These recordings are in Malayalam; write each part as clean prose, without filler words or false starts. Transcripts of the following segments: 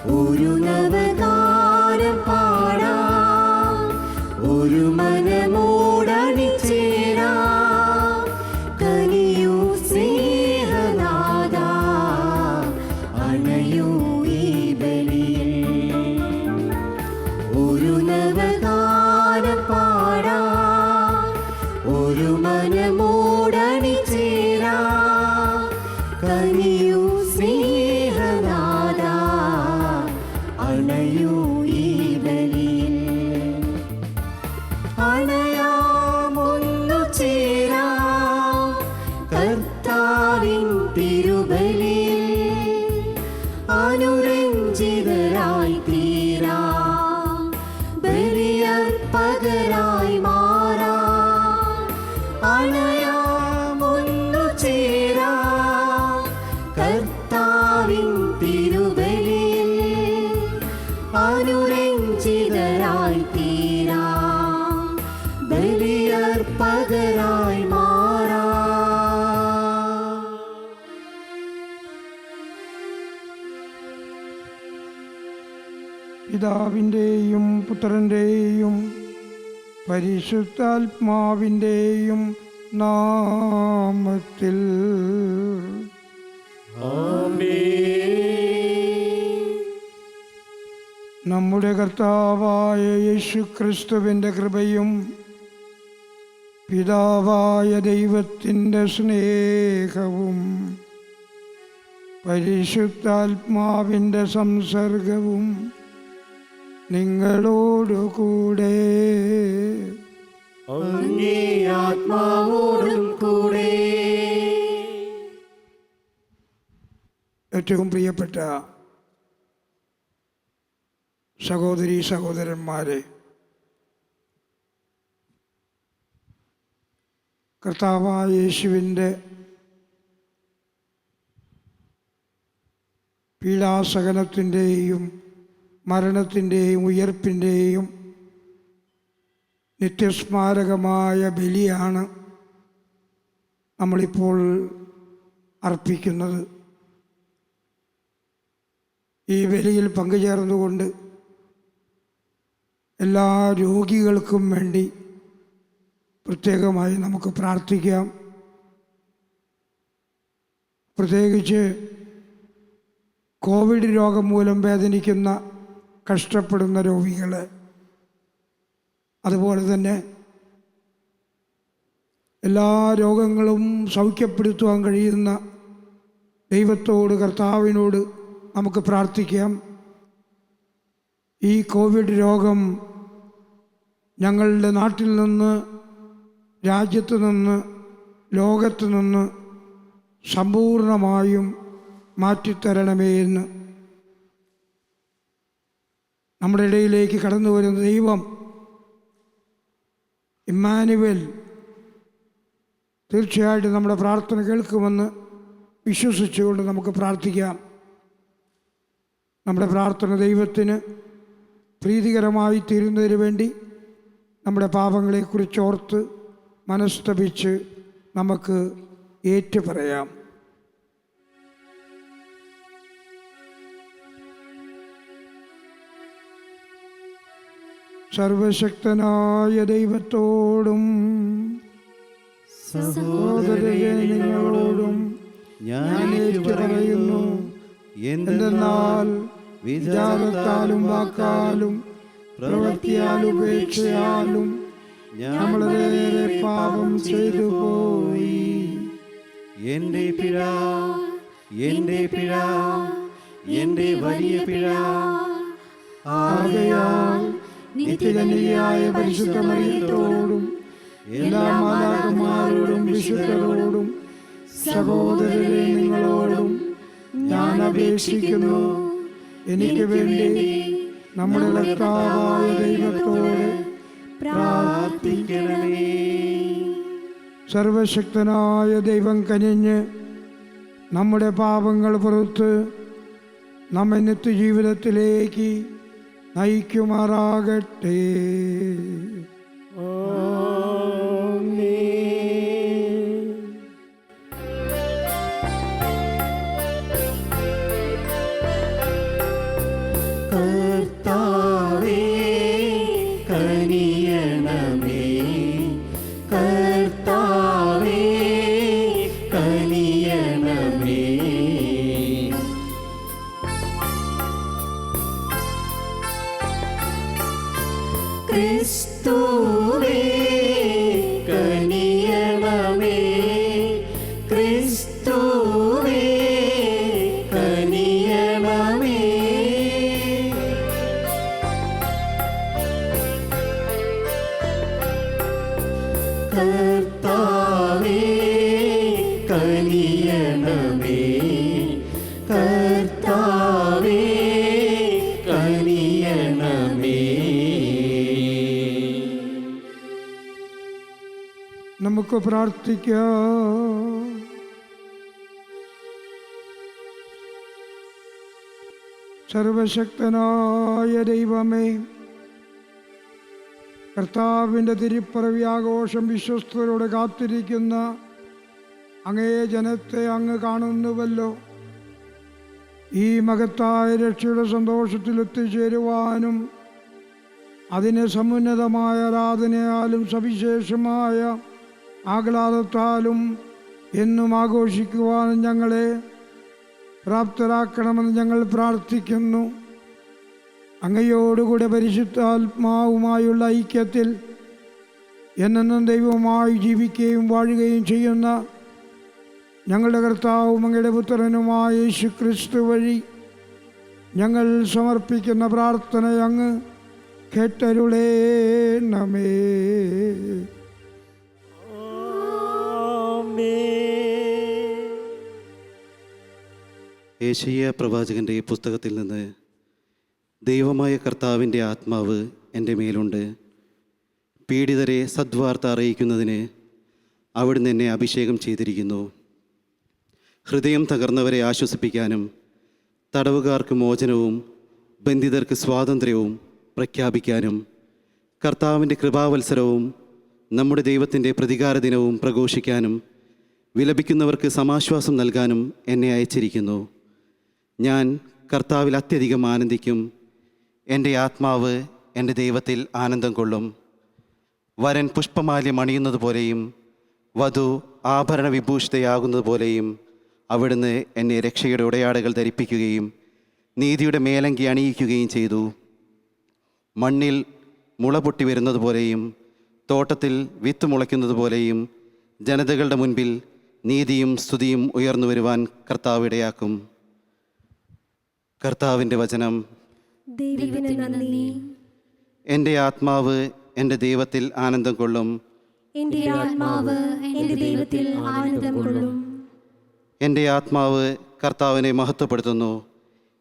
ഒരു നവഗാനം പാടാം, ഒരു മനമോടണിചേരാം. കനിയൂ സ്നേഹനാഥാ, അണയൂ ഈ ബലിയിൽ. ഒരു നവഗാനം പാടാം, ഒരു മനമോടണിചേരാം. കനിയൂ സ്നേഹനാഥാ, അണയൂ ഈ ബലിയിൽ. അണയാമൊന്നു ചേരാം കർത്താവിൻ തിരുബലിയിൽ. അനുരഞ്ജിതരായി തീരാം, ബലിയർപ്പകരായി മാറാം. അണയാമൊന്നു ചേരാം കർത്താവിൻ തിരുബലിയിൽ. അനുരഞ്ജിതരായി തീരാം, ബലിയർപ്പകരായി മാറാം. പിതാവിൻ്റെയും പുത്രൻ്റെയും പരിശുദ്ധാത്മാവിൻ്റെയും നാമത്തിൽ നമ്മുടെ കർത്താവായ യേശുക്രിസ്തുവിൻ്റെ കൃപയും പിതാവായ ദൈവത്തിൻ്റെ സ്നേഹവും പരിശുദ്ധാത്മാവിൻ്റെ സംസർഗവും നിങ്ങളോടുകൂടെ അങ്ങേ ആത്മാവോടും കൂടെ. ഏറ്റവും പ്രിയപ്പെട്ട സഹോദരീ സഹോദരന്മാരെ, കർത്താവായ യേശുവിൻ്റെ പീഡാസഹനത്തിൻ്റെയും മരണത്തിൻ്റെയും ഉയർപ്പിൻ്റെയും നിത്യസ്മാരകമായ ബലിയാണ് നമ്മളിപ്പോൾ അർപ്പിക്കുന്നത്. ഈ ബലിയിൽ പങ്കുചേർന്നുകൊണ്ട് എല്ലാ രോഗികൾക്കും വേണ്ടി പ്രത്യേകമായി നമുക്ക് പ്രാർത്ഥിക്കാം. പ്രത്യേകിച്ച് കോവിഡ് രോഗം മൂലം വേദനിക്കുന്ന കഷ്ടപ്പെടുന്ന രോഗികൾ, അതുപോലെ തന്നെ എല്ലാ രോഗങ്ങളും സൗഖ്യപ്പെടുത്തുവാൻ കഴിയുന്ന ദൈവത്തോട്, കർത്താവിനോട് നമുക്ക് പ്രാർത്ഥിക്കാം. ഈ കോവിഡ് രോഗം ഞങ്ങളുടെ നാട്ടിൽ നിന്ന്, രാജ്യത്ത് നിന്ന്, ലോകത്ത് നിന്ന് സമ്പൂർണമായും മാറ്റിത്തരണമേ എന്ന് നമ്മുടെ ഇടയിലേക്ക് കടന്നു വരുന്ന ദൈവം ഇമ്മാനുവേൽ തീർച്ചയായിട്ടും നമ്മുടെ പ്രാർത്ഥന കേൾക്കുമെന്ന് വിശ്വസിച്ചുകൊണ്ട് നമുക്ക് പ്രാർത്ഥിക്കാം. നമ്മുടെ പ്രാർത്ഥന ദൈവത്തിന് പ്രീതികരമായി തീരുന്നതിന് വേണ്ടി നമ്മുടെ പാപങ്ങളെക്കുറിച്ചോർത്ത് മനസ്തപിച്ച് നമുക്ക് ഏറ്റുപറയാം. സർവശക്തനായ ദൈവത്തോടും സഹോദരരെ നിങ്ങളോടും ഞാൻ ഏറ്റുപറയുന്നു, എന്തെന്നാൽ വിചാരത്താലും വാക്കാലും പ്രവൃത്തിയാലും ഉപേക്ഷയാലും നമ്മളേറെ പാപം ചെയ്തു പോയി. എൻ്റെ പിഴ, എൻ്റെ പിഴ, എൻ്റെ വലിയ പിഴ. ആകയാൽ നിത്യകന്യകയായ പരിശുദ്ധ മറിയത്തോടും എല്ലാ മാലാഖമാരോടും വിശുദ്ധരോടും സഹോദരരെ നിങ്ങളോടും ഞാൻ അപേക്ഷിക്കുന്നു, എനിക്ക് വേണ്ടി നമ്മുടെ കർത്താവായ ദൈവത്തോട് പ്രാർത്ഥിക്കണമേ. സർവശക്തനായ ദൈവം കനിഞ്ഞ് നമ്മുടെ പാപങ്ങൾ പുറത്ത് നമ്മെ നിത്യജീവിതത്തിലേക്ക് നയിക്കുമാറാകട്ടെ. കർത്താവേ കനിയണമേ, കർത്താവേ കനിയണമേ. ക്രിസ്തുവേ കനിയണമേ, ക്രിസ്തുവേ കനിയണമേ. കർത്താവേ കനിയണമേ, കർത്താവേ കനിയണമേ. നമുക്ക് പ്രാർത്ഥിക്കാം. സർവശക്തനായ ദൈവമേ, കർത്താവിൻ്റെ തിരുപ്പിറവി ആഘോഷം വിശ്വസ്തരോടെ കാത്തിരിക്കുന്ന അങ്ങേ ജനത്തെ അങ്ങ് കാണുന്നുവല്ലോ. ഈ മഹത്തായ രക്ഷയുടെ സന്തോഷത്തിൽ എത്തിച്ചേരുവാനും അതിനെ സമുന്നതമായ ആരാധനയാലും സവിശേഷമായ ആഹ്ലാദത്താലും എന്നും ആഘോഷിക്കുവാനും ഞങ്ങളെ പ്രാപ്തരാക്കണമെന്ന് ഞങ്ങൾ പ്രാർത്ഥിക്കുന്നു. അങ്ങയോടുകൂടെ പരിശുദ്ധാത്മാവുമായുള്ള ഐക്യത്തിൽ എന്നെന്നും ദൈവവുമായി ജീവിക്കുകയും വാഴുകയും ചെയ്യുന്ന ഞങ്ങളുടെ കർത്താവും അങ്ങയുടെ പുത്രനുമായ യേശുക്രിസ്തു വഴി ഞങ്ങൾ സമർപ്പിക്കുന്ന പ്രാർത്ഥന അങ്ങ് കേട്ടരുളേണമേ. യേശയ്യാ പ്രവാചകൻ്റെ പുസ്തകത്തിൽ നിന്ന് ദൈവമായ കർത്താവിൻ്റെ ആത്മാവ് എൻ്റെ മേലുണ്ട്. പീഡിതരെ സദ്വാർത്ത അറിയിക്കുന്നതിന് അവിടുന്ന് എന്നെ അഭിഷേകം ചെയ്തിരിക്കുന്നു. ഹൃദയം തകർന്നവരെ ആശ്വസിപ്പിക്കാനും തടവുകാർക്ക് മോചനവും ബന്ധിതർക്ക് സ്വാതന്ത്ര്യവും പ്രഖ്യാപിക്കാനും കർത്താവിൻ്റെ കൃപാവത്സരവും നമ്മുടെ ദൈവത്തിൻ്റെ പ്രതികാര ദിനവും പ്രഘോഷിക്കാനും വിലപിക്കുന്നവർക്ക് സമാശ്വാസം നൽകാനും എന്നെ അയച്ചിരിക്കുന്നു. ഞാൻ കർത്താവിൽ അത്യധികം ആനന്ദിക്കും. എൻ്റെ ആത്മാവ് എൻ്റെ ദൈവത്തിൽ ആനന്ദം കൊള്ളും. വരൻ പുഷ്പമാല്യം അണിയുന്നത് പോലെയും വധു ആഭരണ വിഭൂഷിതയാകുന്നത് പോലെയും അവിടുന്ന് എന്നെ രക്ഷയുടെ ഉടയാടകൾ ധരിപ്പിക്കുകയും നീതിയുടെ മേലങ്കി അണിയിക്കുകയും ചെയ്തു. മണ്ണിൽ മുള പൊട്ടി വരുന്നത് പോലെയും തോട്ടത്തിൽ വിത്ത് മുളയ്ക്കുന്നത് പോലെയും ജനതകളുടെ മുൻപിൽ നീതിയും സ്തുതിയും ഉയർന്നു വരുവാൻ കർത്താവ് ഇടയാക്കും. കർത്താവിൻ്റെ വചനം. ദൈവത്തിന് നന്ദി. എൻ്റെ ആത്മാവ് എൻ്റെ ദൈവത്തിൽ ആനന്ദം കൊള്ളും. എൻ്റെ ആത്മാവ് എൻ്റെ ദൈവത്തിൽ ആനന്ദം കൊള്ളും. എൻ്റെ ആത്മാവ് കർത്താവിനെ മഹത്വപ്പെടുത്തുന്നു.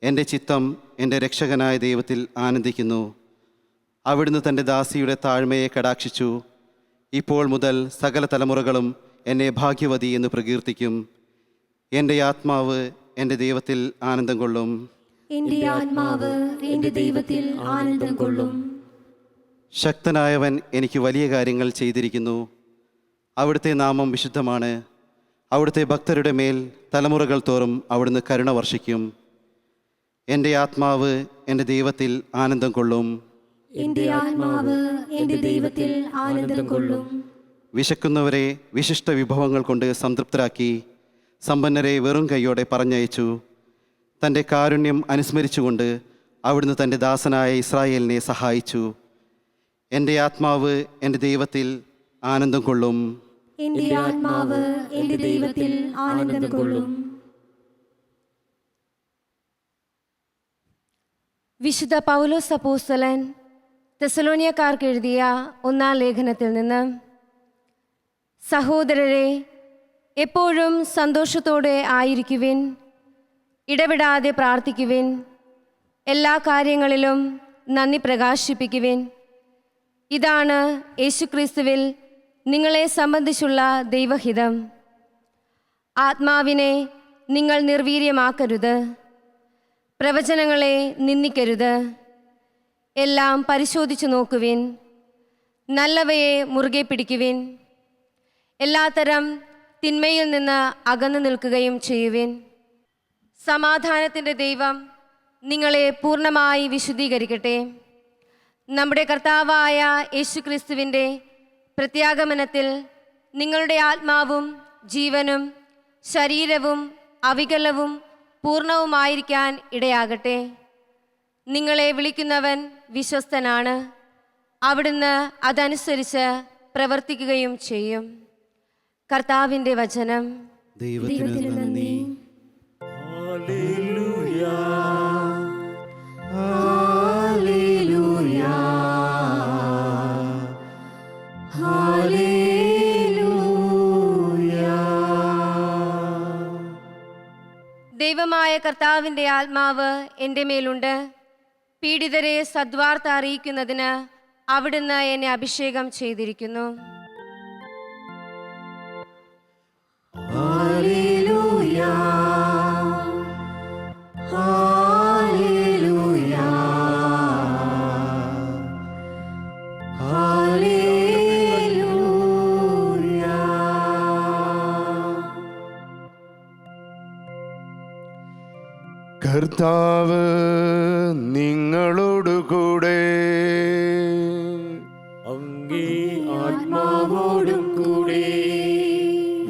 എൻ്റെ ചിത്തം എൻ്റെ രക്ഷകനായ ദൈവത്തിൽ ആനന്ദിക്കുന്നു. അവിടുന്ന് തൻ്റെ ദാസിയുടെ താഴ്മയെ കടാക്ഷിച്ചു. ഇപ്പോൾ മുതൽ സകല തലമുറകളും എന്നെ ഭാഗ്യവതി എന്ന് പ്രകീർത്തിക്കും. എൻ്റെ ആത്മാവ് എൻ്റെ ദൈവത്തിൽ ആനന്ദം കൊള്ളും. എൻ്റെ ആത്മാവ് എൻ്റെ ദൈവത്തിൽ ആനന്ദം കൊള്ളും. ശക്തനായവൻ എനിക്ക് വലിയ കാര്യങ്ങൾ ചെയ്തിരിക്കുന്നു. അവിടുത്തെ നാമം വിശുദ്ധമാണ്. അവിടുത്തെ ഭക്തരുടെ മേൽ തലമുറകൾ തോറും അവിടുന്ന് കരുണ വർഷിക്കും. എൻ്റെ ആത്മാവ് എൻ്റെ ദൈവത്തിൽ ആനന്ദം കൊള്ളും. എൻ്റെ ആത്മാവ് എൻ്റെ ദൈവത്തിൽ ആനന്ദം കൊള്ളും. വിശക്കുന്നവരെ വിശിഷ്ട വിഭവങ്ങൾ കൊണ്ട് സംതൃപ്തരാക്കി സമ്പന്നരെ വെറും കൈയോടെ പറഞ്ഞയച്ചു. തൻ്റെ കാരുണ്യം അനുസ്മരിച്ചുകൊണ്ട് അവിടുന്ന് തൻ്റെ ദാസനായ ഇസ്രായേലിനെ സഹായിച്ചു. എൻ്റെ ആത്മാവ് എൻ്റെ ദൈവത്തിൽ ആനന്ദം കൊള്ളും. എൻ്റെ ആത്മാവ് എൻ്റെ ദൈവത്തിൽ ആനന്ദം കൊള്ളും. വിശുദ്ധ പൗലോസ് അപ്പോസ്തലൻ തെസലോനിയക്കാർക്ക് എഴുതിയ 1-ാം ലേഖനത്തിൽ നിന്ന്: സഹോദരരെ, എപ്പോഴും സന്തോഷത്തോടെ ആയിരിക്കുവിൻ, ഇടവിടാതെ പ്രാർത്ഥിക്കുവിൻ, എല്ലാ കാര്യങ്ങളിലും നന്ദി പ്രകാശിപ്പിക്കുവിൻ. ഇതാണ് യേശുക്രിസ്തുവിൽ നിങ്ങളെ സംബന്ധിച്ചുള്ള ദൈവഹിതം. ആത്മാവിനെ നിങ്ങൾ നിർവീര്യമാക്കരുത്, പ്രവചനങ്ങളെ നിന്ദിക്കരുത്. എല്ലാം പരിശോധിച്ചു നോക്കുവിൻ, നല്ലവയെ മുറുകെ പിടിക്കുവിൻ. എല്ലാത്തരം തിന്മയിൽ നിന്ന് അകന്നു നിൽക്കുകയും ചെയ്യുവിൻ. സമാധാനത്തിൻ്റെ ദൈവം നിങ്ങളെ പൂർണ്ണമായി വിശുദ്ധീകരിക്കട്ടെ. നമ്മുടെ കർത്താവായ യേശുക്രിസ്തുവിൻ്റെ പ്രത്യാഗമനത്തിൽ നിങ്ങളുടെ ആത്മാവും ജീവനും ശരീരവും അവികലവും പൂർണ്ണവുമായിരിക്കാൻ ഇടയാകട്ടെ. നിങ്ങളെ വിളിക്കുന്നവൻ വിശ്വസ്തനാണ്. അവിടുന്ന് അതനുസരിച്ച് പ്രവർത്തിക്കുകയും ചെയ്യും. കർത്താവിൻ്റെ വചനം. ദൈവത്തിന് നന്ദി. ദൈവമായ കർത്താവിൻ്റെ ആത്മാവ് എൻ്റെ മേലുണ്ട്. പീഡിതരെ സദ്വാർത്ത അറിയിക്കുന്നതിന് അവിടുന്ന് എന്നെ അഭിഷേകം ചെയ്തിരിക്കുന്നു. കർത്താവ് നിങ്ങളോടുകൂടെ, അങ്ങേ ആത്മാവോടും കൂടെ.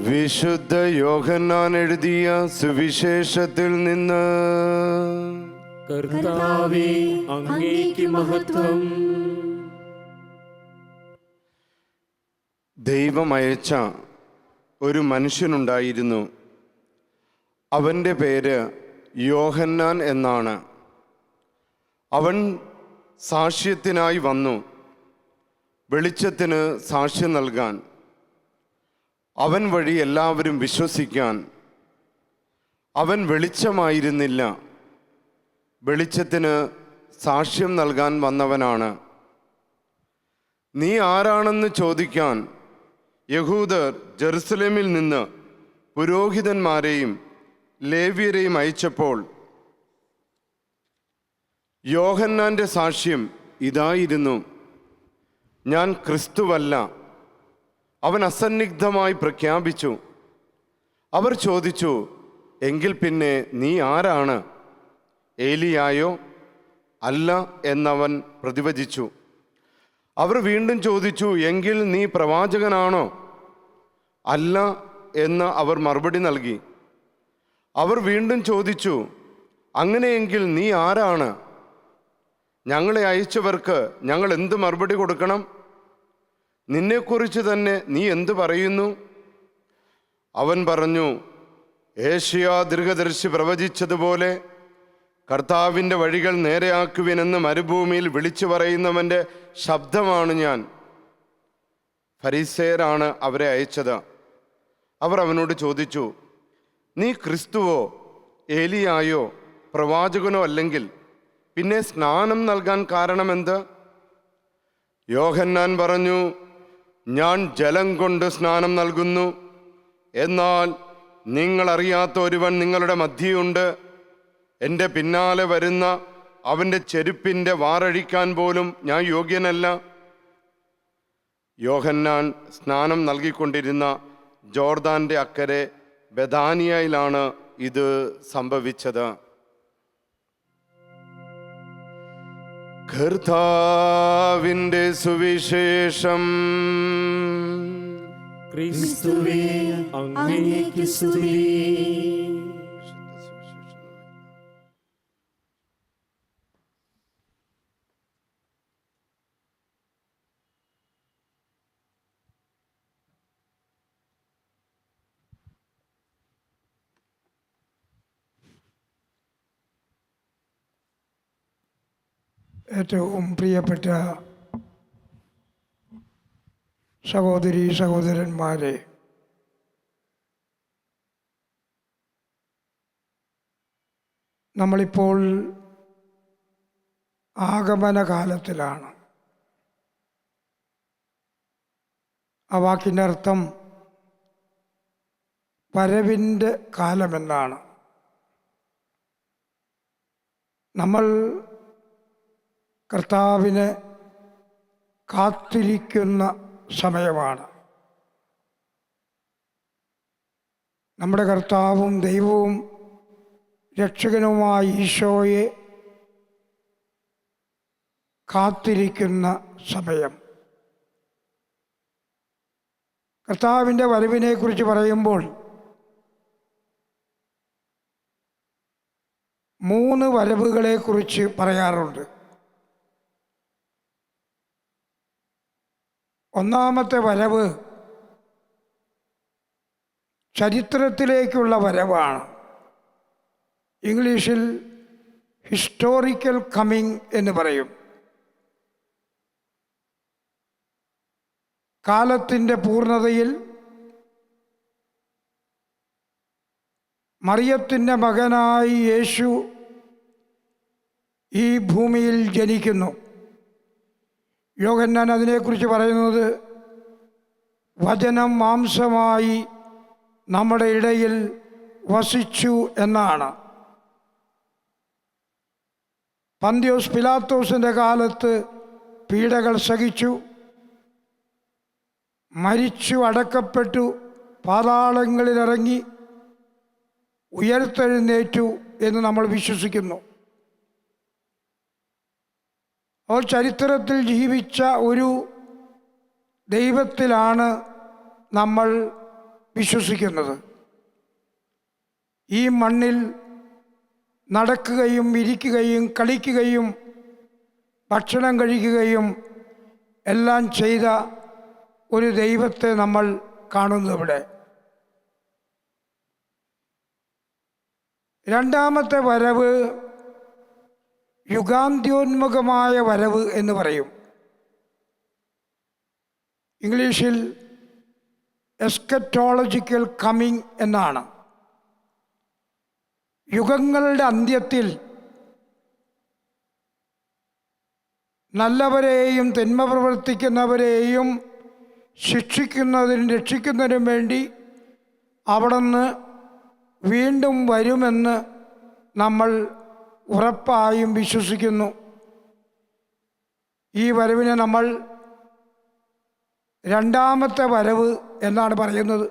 വിശുദ്ധ യോഹന്നാൻ എഴുതിയ സുവിശേഷത്തിൽ നിന്ന്. കർത്താവേ, അങ്ങേക്ക് മഹത്വം. ദൈവം അയച്ച ഒരു മനുഷ്യനുണ്ടായിരുന്നു. അവൻ്റെ പേര് യോഹന്നാൻ എന്നാണ്. അവൻ സാക്ഷ്യത്തിനായി വന്നു, വെളിച്ചത്തിന് സാക്ഷ്യം നൽകാൻ, അവൻ വഴി എല്ലാവരും വിശ്വസിക്കാൻ. അവൻ വെളിച്ചമായിരുന്നില്ല, വെളിച്ചത്തിന് സാക്ഷ്യം നൽകാൻ വന്നവനാണ്. നീ ആരാണെന്ന് ചോദിക്കാൻ യഹൂദർ ജെറുസലേമിൽ നിന്ന് പുരോഹിതന്മാരെയും ലേവ്യരെയും അയച്ചപ്പോൾ യോഹന്നാന്റെ സാക്ഷ്യം ഇതായിരുന്നു: ഞാൻ ക്രിസ്തുവല്ല. അവൻ അസന്നിഗ്ധമായി പ്രഖ്യാപിച്ചു. അവർ ചോദിച്ചു, എങ്കിൽ പിന്നെ നീ ആരാണ്? ഏലിയായോ? അല്ല എന്നവൻ പ്രതിവചിച്ചു. അവർ വീണ്ടും ചോദിച്ചു, എങ്കിൽ നീ പ്രവാചകനാണോ? അല്ല എന്ന് അവർ മറുപടി നൽകി. അവർ വീണ്ടും ചോദിച്ചു, അങ്ങനെയെങ്കിൽ നീ ആരാണ്? ഞങ്ങളെ അയച്ചവർക്ക് ഞങ്ങൾ എന്ത് മറുപടി കൊടുക്കണം? നിന്നെക്കുറിച്ച് തന്നെ നീ എന്തു പറയുന്നു? അവൻ പറഞ്ഞു, ഏഷ്യാ ദീർഘദർശി പ്രവചിച്ചതുപോലെ കർത്താവിൻ്റെ വഴികൾ നേരെയാക്കുവിനെന്ന് മരുഭൂമിയിൽ വിളിച്ചു പറയുന്നവൻ്റെ ശബ്ദമാണ് ഞാൻ. ഫരീസേയരാണ് അവരെ അയച്ചത്. അവർ അവനോട് ചോദിച്ചു, നീ ക്രിസ്തുവോ ഏലിയായോ പ്രവാചകനോ അല്ലെങ്കിൽ പിന്നെ സ്നാനം നൽകാൻ കാരണമെന്ത്? യോഹന്നാൻ പറഞ്ഞു, ഞാൻ ജലം കൊണ്ട് സ്നാനം നൽകുന്നു. എന്നാൽ നിങ്ങളറിയാത്ത ഒരുവൻ നിങ്ങളുടെ മധ്യയുണ്ട്. എൻ്റെ പിന്നാലെ വരുന്ന അവൻ്റെ ചെരുപ്പിൻ്റെ വാറഴിക്കാൻ പോലും ഞാൻ യോഗ്യനല്ല. യോഹന്നാൻ സ്നാനം നൽകിക്കൊണ്ടിരുന്ന ജോർദാൻ്റെ അക്കരെ ബെഥാനിയയിലാണ് ഇത് സംഭവിച്ചത്. കർത്താവിൻ്റെ സുവിശേഷം. ക്രിസ്തുവേ, അങ്ങേക്ക് സ്തുതി. ഏറ്റവും പ്രിയപ്പെട്ട സഹോദരീ സഹോദരന്മാരെ, നമ്മളിപ്പോൾ ആഗമന കാലത്തിലാണ്. ആ വാക്കിൻ്റെ അർത്ഥം വരവിൻ്റെ കാലമെന്നാണ്. നമ്മൾ കർത്താവിനെ കാത്തിരിക്കുന്ന സമയമാണ്. നമ്മുടെ കർത്താവും ദൈവവും രക്ഷകനുമായ ഈശോയെ കാത്തിരിക്കുന്ന സമയം. കർത്താവിൻ്റെ വരവിനെക്കുറിച്ച് പറയുമ്പോൾ 3 വരവുകളെക്കുറിച്ച് പറയാറുണ്ട്. ഒന്നാമത്തെ വരവ് ചരിത്രത്തിലേക്കുള്ള വരവാണ്. ഇംഗ്ലീഷിൽ ഹിസ്റ്റോറിക്കൽ കമ്മിങ് എന്ന് പറയും. കാലത്തിൻ്റെ പൂർണ്ണതയിൽ മറിയത്തിൻ്റെ മകനായി യേശു ഈ ഭൂമിയിൽ ജനിക്കുന്നു. യോഹന്നാൻ അതിനെക്കുറിച്ച് പറയുന്നത് വചനം മാംസമായി നമ്മുടെ ഇടയിൽ വസിച്ചു എന്നാണ്. പന്തിയോസ് പിലാത്തോസിൻ്റെ കാലത്ത് പീഡകൾ സഹിച്ചു, മരിച്ചു, അടക്കപ്പെട്ടു, പാതാളങ്ങളിലിറങ്ങി, ഉയർത്തെഴുന്നേറ്റു എന്ന് നമ്മൾ വിശ്വസിക്കുന്നു. അപ്പോൾ ചരിത്രത്തിൽ ജീവിച്ച ഒരു ദൈവത്തിലാണ് നമ്മൾ വിശ്വസിക്കുന്നത്. ഈ മണ്ണിൽ നടക്കുകയും ഇരിക്കുകയും കളിക്കുകയും ഭക്ഷണം കഴിക്കുകയും എല്ലാം ചെയ്ത ഒരു ദൈവത്തെ നമ്മൾ കാണുന്നു ഇവിടെ. രണ്ടാമത്തെ വരവ് യുഗാന്ത്യോന്മുഖമായ വരവ് എന്ന് പറയും. ഇംഗ്ലീഷിൽ എസ്കറ്റോളജിക്കൽ കമ്മിങ് എന്നാണ്. യുഗങ്ങളുടെ അന്ത്യത്തിൽ നല്ലവരെയും തിന്മ പ്രവർത്തിക്കുന്നവരെയും ശിക്ഷിക്കുന്നതിനും രക്ഷിക്കുന്നതിനും വേണ്ടി അവിടുന്ന് വീണ്ടും വരുമെന്ന് നമ്മൾ ഉറപ്പായും വിശ്വസിക്കുന്നു. ഈ വരവിനെ നമ്മൾ രണ്ടാമത്തെ വരവ് എന്നാണ് പറയുന്നത്.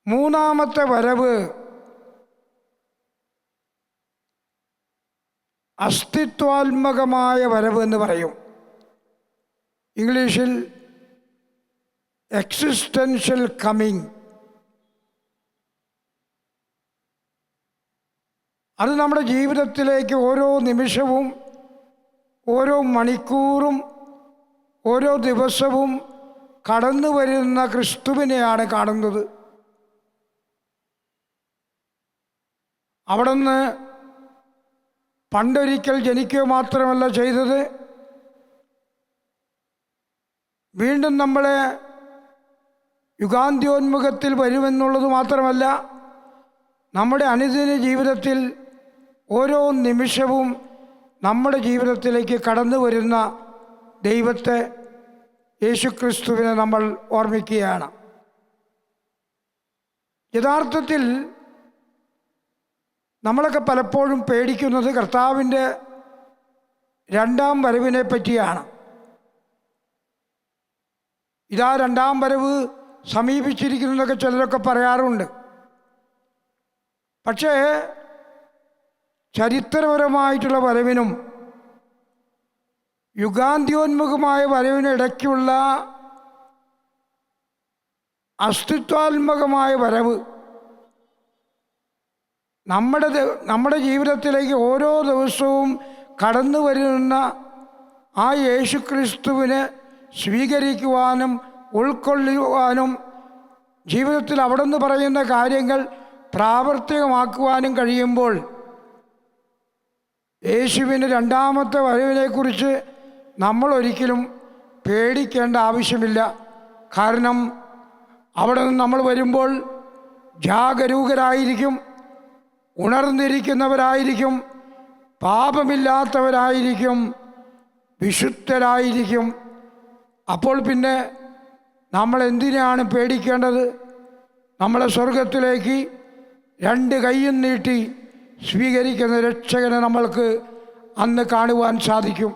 മൂന്നാമത്തെ വരവ് അസ്തിത്വാത്മകമായ വരവ് എന്ന് പറയും. ഇംഗ്ലീഷിൽ എക്സിസ്റ്റൻഷ്യൽ കമ്മിങ്. അത് നമ്മുടെ ജീവിതത്തിലേക്ക് ഓരോ നിമിഷവും, ഓരോ മണിക്കൂറും, ഓരോ ദിവസവും കടന്നു വരുന്ന ക്രിസ്തുവിനെയാണ് കാണുന്നത്. അവിടുന്ന് പണ്ടൊരിക്കൽ ജനിക്കുക മാത്രമല്ല ചെയ്തത്, വീണ്ടും നമ്മളെ യുഗാന്ത്യോന്മുഖത്തിൽ വരുമെന്നുള്ളത് മാത്രമല്ല, നമ്മുടെ അനുദിന ജീവിതത്തിൽ ഓരോ നിമിഷവും നമ്മുടെ ജീവിതത്തിലേക്ക് കടന്നു വരുന്ന ദൈവത്തെ, യേശുക്രിസ്തുവിനെ നമ്മൾ ഓർമ്മിക്കുകയാണ്. യഥാർത്ഥത്തിൽ നമ്മളൊക്കെ പലപ്പോഴും പേടിക്കുന്നത് കർത്താവിൻ്റെ രണ്ടാം വരവിനെ പറ്റിയാണ്. ഇതാ രണ്ടാം വരവ് സമീപിച്ചിരിക്കുന്നതൊക്കെ ചിലരൊക്കെ പറയാറുണ്ട്. പക്ഷേ ചരിത്രപരമായിട്ടുള്ള വരവിനും യുഗാന്ത്യോന്മുഖമായ വരവിനിടയ്ക്കുള്ള അസ്തിത്വാത്മകമായ വരവ് നമ്മുടെ ജീവിതത്തിലേക്ക് ഓരോ ദിവസവും കടന്നു വരുന്ന ആ യേശുക്രിസ്തുവിനെ സ്വീകരിക്കുവാനും ഉൾക്കൊള്ളുവാനും ജീവിതത്തിൽ അവിടുന്ന് പറയുന്ന കാര്യങ്ങൾ പ്രാവർത്തികമാക്കുവാനും കഴിയുമ്പോൾ യേശുവിന് രണ്ടാമത്തെ വരവിനെക്കുറിച്ച് നമ്മൾ ഒരിക്കലും പേടിക്കേണ്ട ആവശ്യമില്ല. കാരണം അവിടെ നിന്ന് നമ്മൾ വരുമ്പോൾ ജാഗരൂകരായിരിക്കും, ഉണർന്നിരിക്കുന്നവരായിരിക്കും, പാപമില്ലാത്തവരായിരിക്കും, വിശുദ്ധരായിരിക്കും. അപ്പോൾ പിന്നെ നമ്മൾ എന്തിനാണ് പേടിക്കേണ്ടത്? നമ്മളെ സ്വർഗത്തിലേക്ക് 2 കൈയും നീട്ടി സ്വീകരിക്കുന്ന രക്ഷകനെ നമ്മൾക്ക് അന്ന് കാണുവാൻ സാധിക്കും.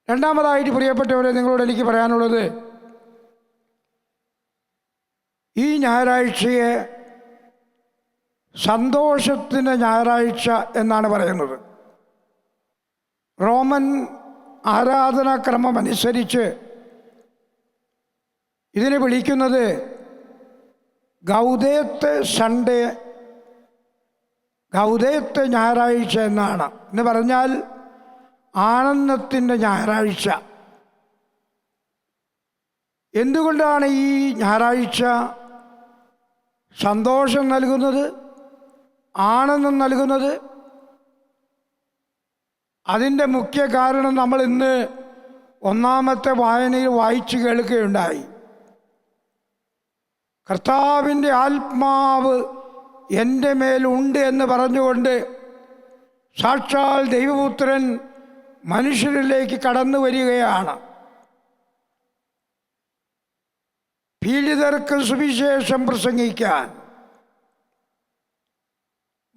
രണ്ടാമതായിട്ട് പ്രിയപ്പെട്ടവരെ, നിങ്ങളോട് എനിക്ക് പറയാനുള്ളത്, ഈ ഞായറാഴ്ചയെ സന്തോഷത്തിൻ്റെ ഞായറാഴ്ച എന്നാണ് പറയുന്നത്. റോമൻ ആരാധനാക്രമം അനുസരിച്ച് ഇതിനെ വിളിക്കുന്നത് ഗൗദേത്ത് സൺഡേ, ഗൗദേത്ത് ഞായറാഴ്ച എന്നാണ്. എന്ന് പറഞ്ഞാൽ ആനന്ദത്തിൻ്റെ ഞായറാഴ്ച. എന്തുകൊണ്ടാണ് ഈ ഞായറാഴ്ച സന്തോഷം നൽകുന്നത്, ആനന്ദം നൽകുന്നത്? അതിൻ്റെ മുഖ്യ കാരണം നമ്മൾ ഇന്ന് ഒന്നാമത്തെ വായനയിൽ വായിച്ചു കേൾക്കുകയുണ്ടായി. കർത്താവിൻ്റെ ആത്മാവ് എൻ്റെ മേലുണ്ട് എന്ന് പറഞ്ഞുകൊണ്ട് സാക്ഷാൽ ദൈവപുത്രൻ മനുഷ്യരിലേക്ക് കടന്നു വരികയാണ്. പീഡിതർക്ക് സുവിശേഷം പ്രസംഗിക്കാൻ,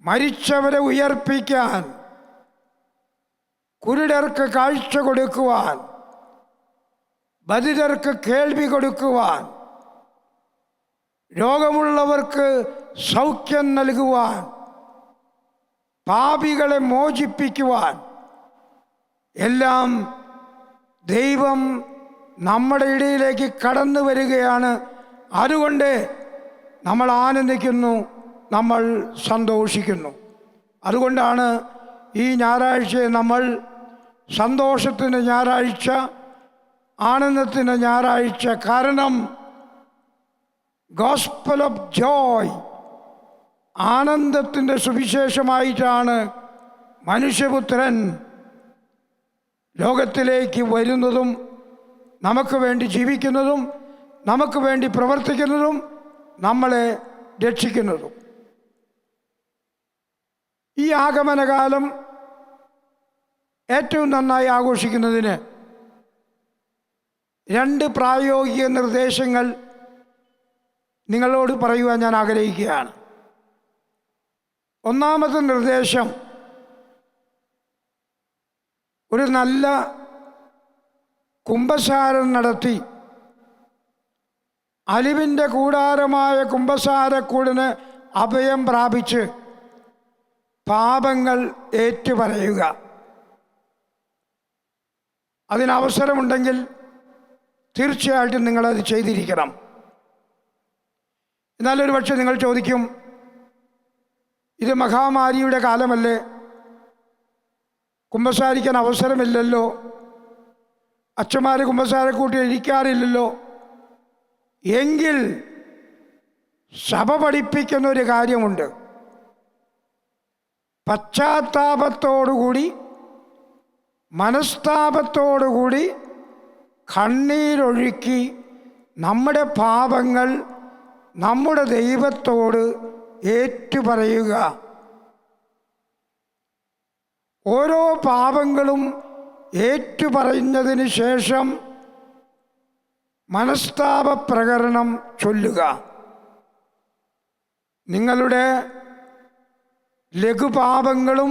മരിച്ചവരെ ഉയർപ്പിക്കാൻ, കുരുടർക്ക് കാഴ്ച കൊടുക്കുവാൻ, ബധിരർക്ക് കേൾവി കൊടുക്കുവാൻ, രോഗമുള്ളവർക്ക് സൗഖ്യം നൽകുവാൻ, പാപികളെ മോചിപ്പിക്കുവാൻ എല്ലാം ദൈവം നമ്മുടെ ഇടയിലേക്ക് കടന്നു വരികയാണ്. അതുകൊണ്ട് നമ്മൾ ആനന്ദിക്കുന്നു, നമ്മൾ സന്തോഷിക്കുന്നു. അതുകൊണ്ടാണ് ഈ ഞായറാഴ്ചയെ നമ്മൾ സന്തോഷത്തിൻ്റെ ഞായറാഴ്ച, ആനന്ദത്തിൻ്റെ ഞായറാഴ്ച. കാരണം ഗോസ്പൽ ഓഫ് ജോയ്, ആനന്ദത്തിൻ്റെ സുവിശേഷമായിട്ടാണ് മനുഷ്യപുത്രൻ ലോകത്തിലേക്ക് വരുന്നതും നമുക്ക് വേണ്ടി ജീവിക്കുന്നതും നമുക്ക് വേണ്ടി പ്രവർത്തിക്കുന്നതും നമ്മളെ രക്ഷിക്കുന്നതും. ഈ ആഗമനകാലം ഏറ്റവും നന്നായി ആഘോഷിക്കുന്നതിന് 2 പ്രായോഗിക നിർദ്ദേശങ്ങൾ നിങ്ങളോട് പറയുവാൻ ഞാൻ ആഗ്രഹിക്കുകയാണ്. ഒന്നാമത്തെ നിർദ്ദേശം, ഒരു നല്ല കുമ്പസാരം നടത്തി അലിവിൻ്റെ കൂടാരമായ കുമ്പസാരക്കൂടിന് അഭയം പ്രാപിച്ച് പാപങ്ങൾ ഏറ്റുപറയുക. അതിനവസരമുണ്ടെങ്കിൽ തീർച്ചയായിട്ടും നിങ്ങളത് ചെയ്തിരിക്കണം. എന്നാലൊരു പക്ഷേ നിങ്ങൾ ചോദിക്കും, ഇത് മഹാമാരിയുടെ കാലമല്ലേ, കുമ്പസാരിക്കാൻ അവസരമില്ലല്ലോ, അച്ഛന്മാർ കുമ്പസാരക്കൂട്ടി ഇരിക്കാറില്ലല്ലോ. എങ്കിൽ സഭ പഠിപ്പിക്കുന്ന ഒരു കാര്യമുണ്ട്. പശ്ചാത്താപത്തോടുകൂടി, മനസ്താപത്തോടുകൂടി, കണ്ണീരൊഴുക്കി നമ്മുടെ പാപങ്ങൾ നമ്മുടെ ദൈവത്തോട് ഏറ്റുപറയുക. ഓരോ പാപങ്ങളും ഏറ്റുപറയുന്നതിന് ശേഷം മനസ്താപ പ്രകരണം ചൊല്ലുക. നിങ്ങളുടെ ലഘുപാപങ്ങളും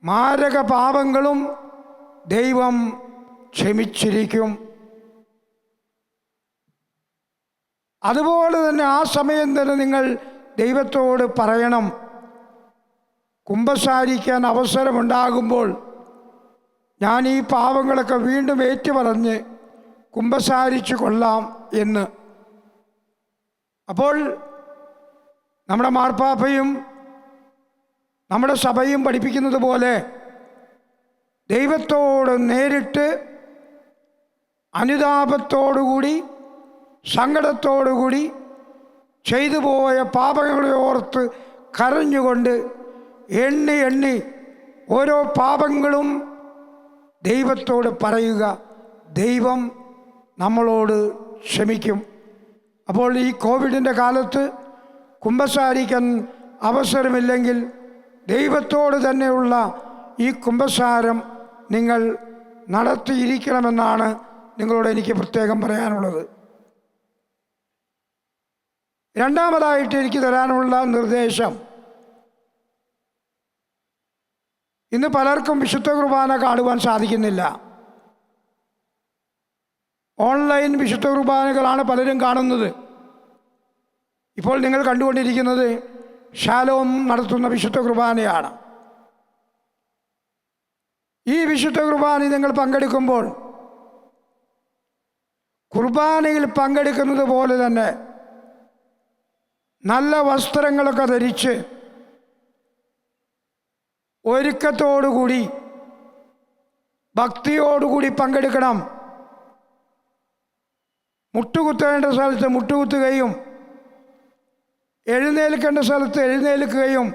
മാരക പാപങ്ങളും ദൈവം ക്ഷമിച്ചിരിക്കും. അതുപോലെ തന്നെ ആ സമയം തന്നെ നിങ്ങൾ ദൈവത്തോട് പറയണം, കുമ്പസാരിക്കാൻ അവസരമുണ്ടാകുമ്പോൾ ഞാൻ ഈ പാപങ്ങളൊക്കെ വീണ്ടും ഏറ്റുപറഞ്ഞ് കുമ്പസാരിച്ചു കൊള്ളാം എന്ന്. അപ്പോൾ നമ്മുടെ മാർപ്പാപ്പയും നമ്മുടെ സഭയും പഠിപ്പിക്കുന്നത് പോലെ ദൈവത്തോട് നേരിട്ട് അനുതാപത്തോടുകൂടി, സങ്കടത്തോടുകൂടി ചെയ്തു പോയ പാപങ്ങളെ ഓർത്ത് കരഞ്ഞുകൊണ്ട് എണ്ണി എണ്ണി ഓരോ പാപങ്ങളും ദൈവത്തോട് പറയുക. ദൈവം നമ്മളോട് ക്ഷമിക്കും. അപ്പോൾ ഈ കോവിഡിൻ്റെ കാലത്ത് കുമ്പസാരിക്കാൻ അവസരമില്ലെങ്കിൽ ദൈവത്തോട് തന്നെയുള്ള ഈ കുമ്പസാരം നിങ്ങൾ നടത്തിയിരിക്കണമെന്നാണ് നിങ്ങളോട് എനിക്ക് പ്രത്യേകം പറയാനുള്ളത്. രണ്ടാമതായിട്ട് എനിക്ക് തരാനുള്ള നിർദ്ദേശം, ഇന്ന് പലർക്കും വിശുദ്ധ കുർബാന കാണുവാൻ സാധിക്കുന്നില്ല. ഓൺലൈൻ വിശുദ്ധ കുർബാനകളാണ് പലരും കാണുന്നത്. ഇപ്പോൾ നിങ്ങൾ കണ്ടുകൊണ്ടിരിക്കുന്നത് ശാലോം നടത്തുന്ന വിശുദ്ധ കുർബാനയാണ്. ഈ വിശുദ്ധ കുർബാനയിൽ നിങ്ങൾ പങ്കെടുക്കുമ്പോൾ കുർബാനയിൽ പങ്കെടുക്കുന്നത് പോലെ തന്നെ നല്ല വസ്ത്രങ്ങളൊക്കെ ധരിച്ച് ഒരുക്കത്തോടുകൂടി ഭക്തിയോടുകൂടി പങ്കെടുക്കണം. മുട്ടുകുത്തേണ്ട സ്ഥലത്ത് മുട്ടുകുത്തുകയും എഴുന്നേൽക്കേണ്ട സ്ഥലത്ത് എഴുന്നേൽക്കുകയും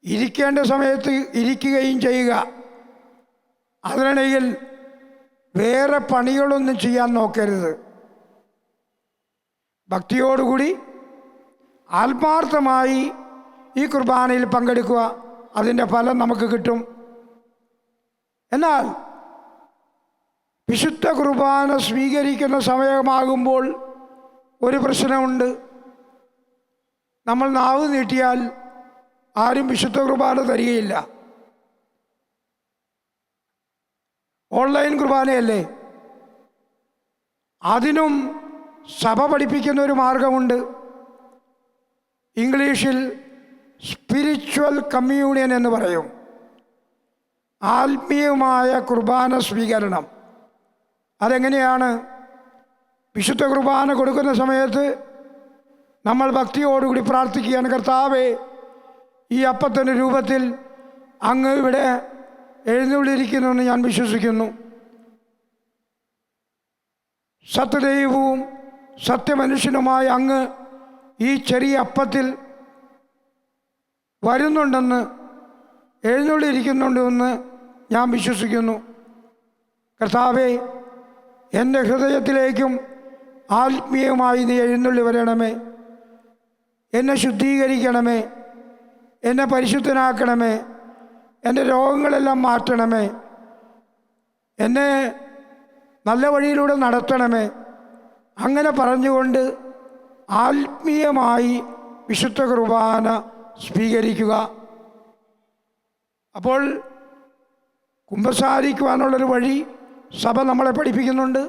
ഇരിക്കേണ്ട സമയത്ത് ഇരിക്കുകയും ചെയ്യുക. അതിനിടയിൽ വേറെ പണികളൊന്നും ചെയ്യാൻ നോക്കരുത്. ഭക്തിയോടുകൂടി ആത്മാർത്ഥമായി ഈ കുർബാനയിൽ പങ്കെടുക്കുക. അതിൻ്റെ ഫലം നമുക്ക് കിട്ടും. എന്നാൽ വിശുദ്ധ കുർബാന സ്വീകരിക്കുന്ന സമയമാകുമ്പോൾ ഒരു പ്രശ്നമുണ്ട്. നമ്മൾ നാവ് നീട്ടിയാൽ ആരും വിശുദ്ധ കുർബാന തരികയില്ല. ഓൺലൈൻ കുർബാനയല്ലേ? അതിനും സഭ പഠിപ്പിക്കുന്ന ഒരു മാർഗമുണ്ട്. ഇംഗ്ലീഷിൽ സ്പിരിച്വൽ കമ്മ്യൂണിയൻ എന്ന് പറയും. ആത്മീയമായ കുർബാന സ്വീകരണം. അതെങ്ങനെയാണ്? വിശുദ്ധ കുർബാന കൊടുക്കുന്ന സമയത്ത് നമ്മൾ ഭക്തിയോടുകൂടി പ്രാർത്ഥിക്കുകയാണ്, കർത്താവേ, ഈ അപ്പത്തിൻ്റെ രൂപത്തിൽ അങ്ങ് ഇവിടെ എഴുന്നള്ളിയിരിക്കുന്നുവെന്ന് ഞാൻ വിശ്വസിക്കുന്നു. സത്യദൈവവും സത്യമനുഷ്യനുമായ അങ്ങ് ഈ ചെറിയ അപ്പത്തിൽ വരുന്നുണ്ടെന്ന് എഴുന്നള്ളിയിരിക്കുന്നുണ്ടെന്ന് ഞാൻ വിശ്വസിക്കുന്നു. കർത്താവേ, എൻ്റെ ഹൃദയത്തിലേക്കും ആത്മീയമായി നീ എഴുന്നള്ളി വരണമേ. എന്നെ ശുദ്ധീകരിക്കണമേ, എന്നെ പരിശുദ്ധനാക്കണമേ, എൻ്റെ രോഗങ്ങളെല്ലാം മാറ്റണമേ, എന്നെ നല്ല വഴിയിലൂടെ നടത്തണമേ. അങ്ങനെ പറഞ്ഞുകൊണ്ട് ആത്മീയമായി വിശുദ്ധ കുർബാന സ്വീകരിക്കുക. അപ്പോൾ കുമ്പസാരിക്കുവാനുള്ളൊരു വഴി സഭ നമ്മളെ പഠിപ്പിക്കുന്നുണ്ട്.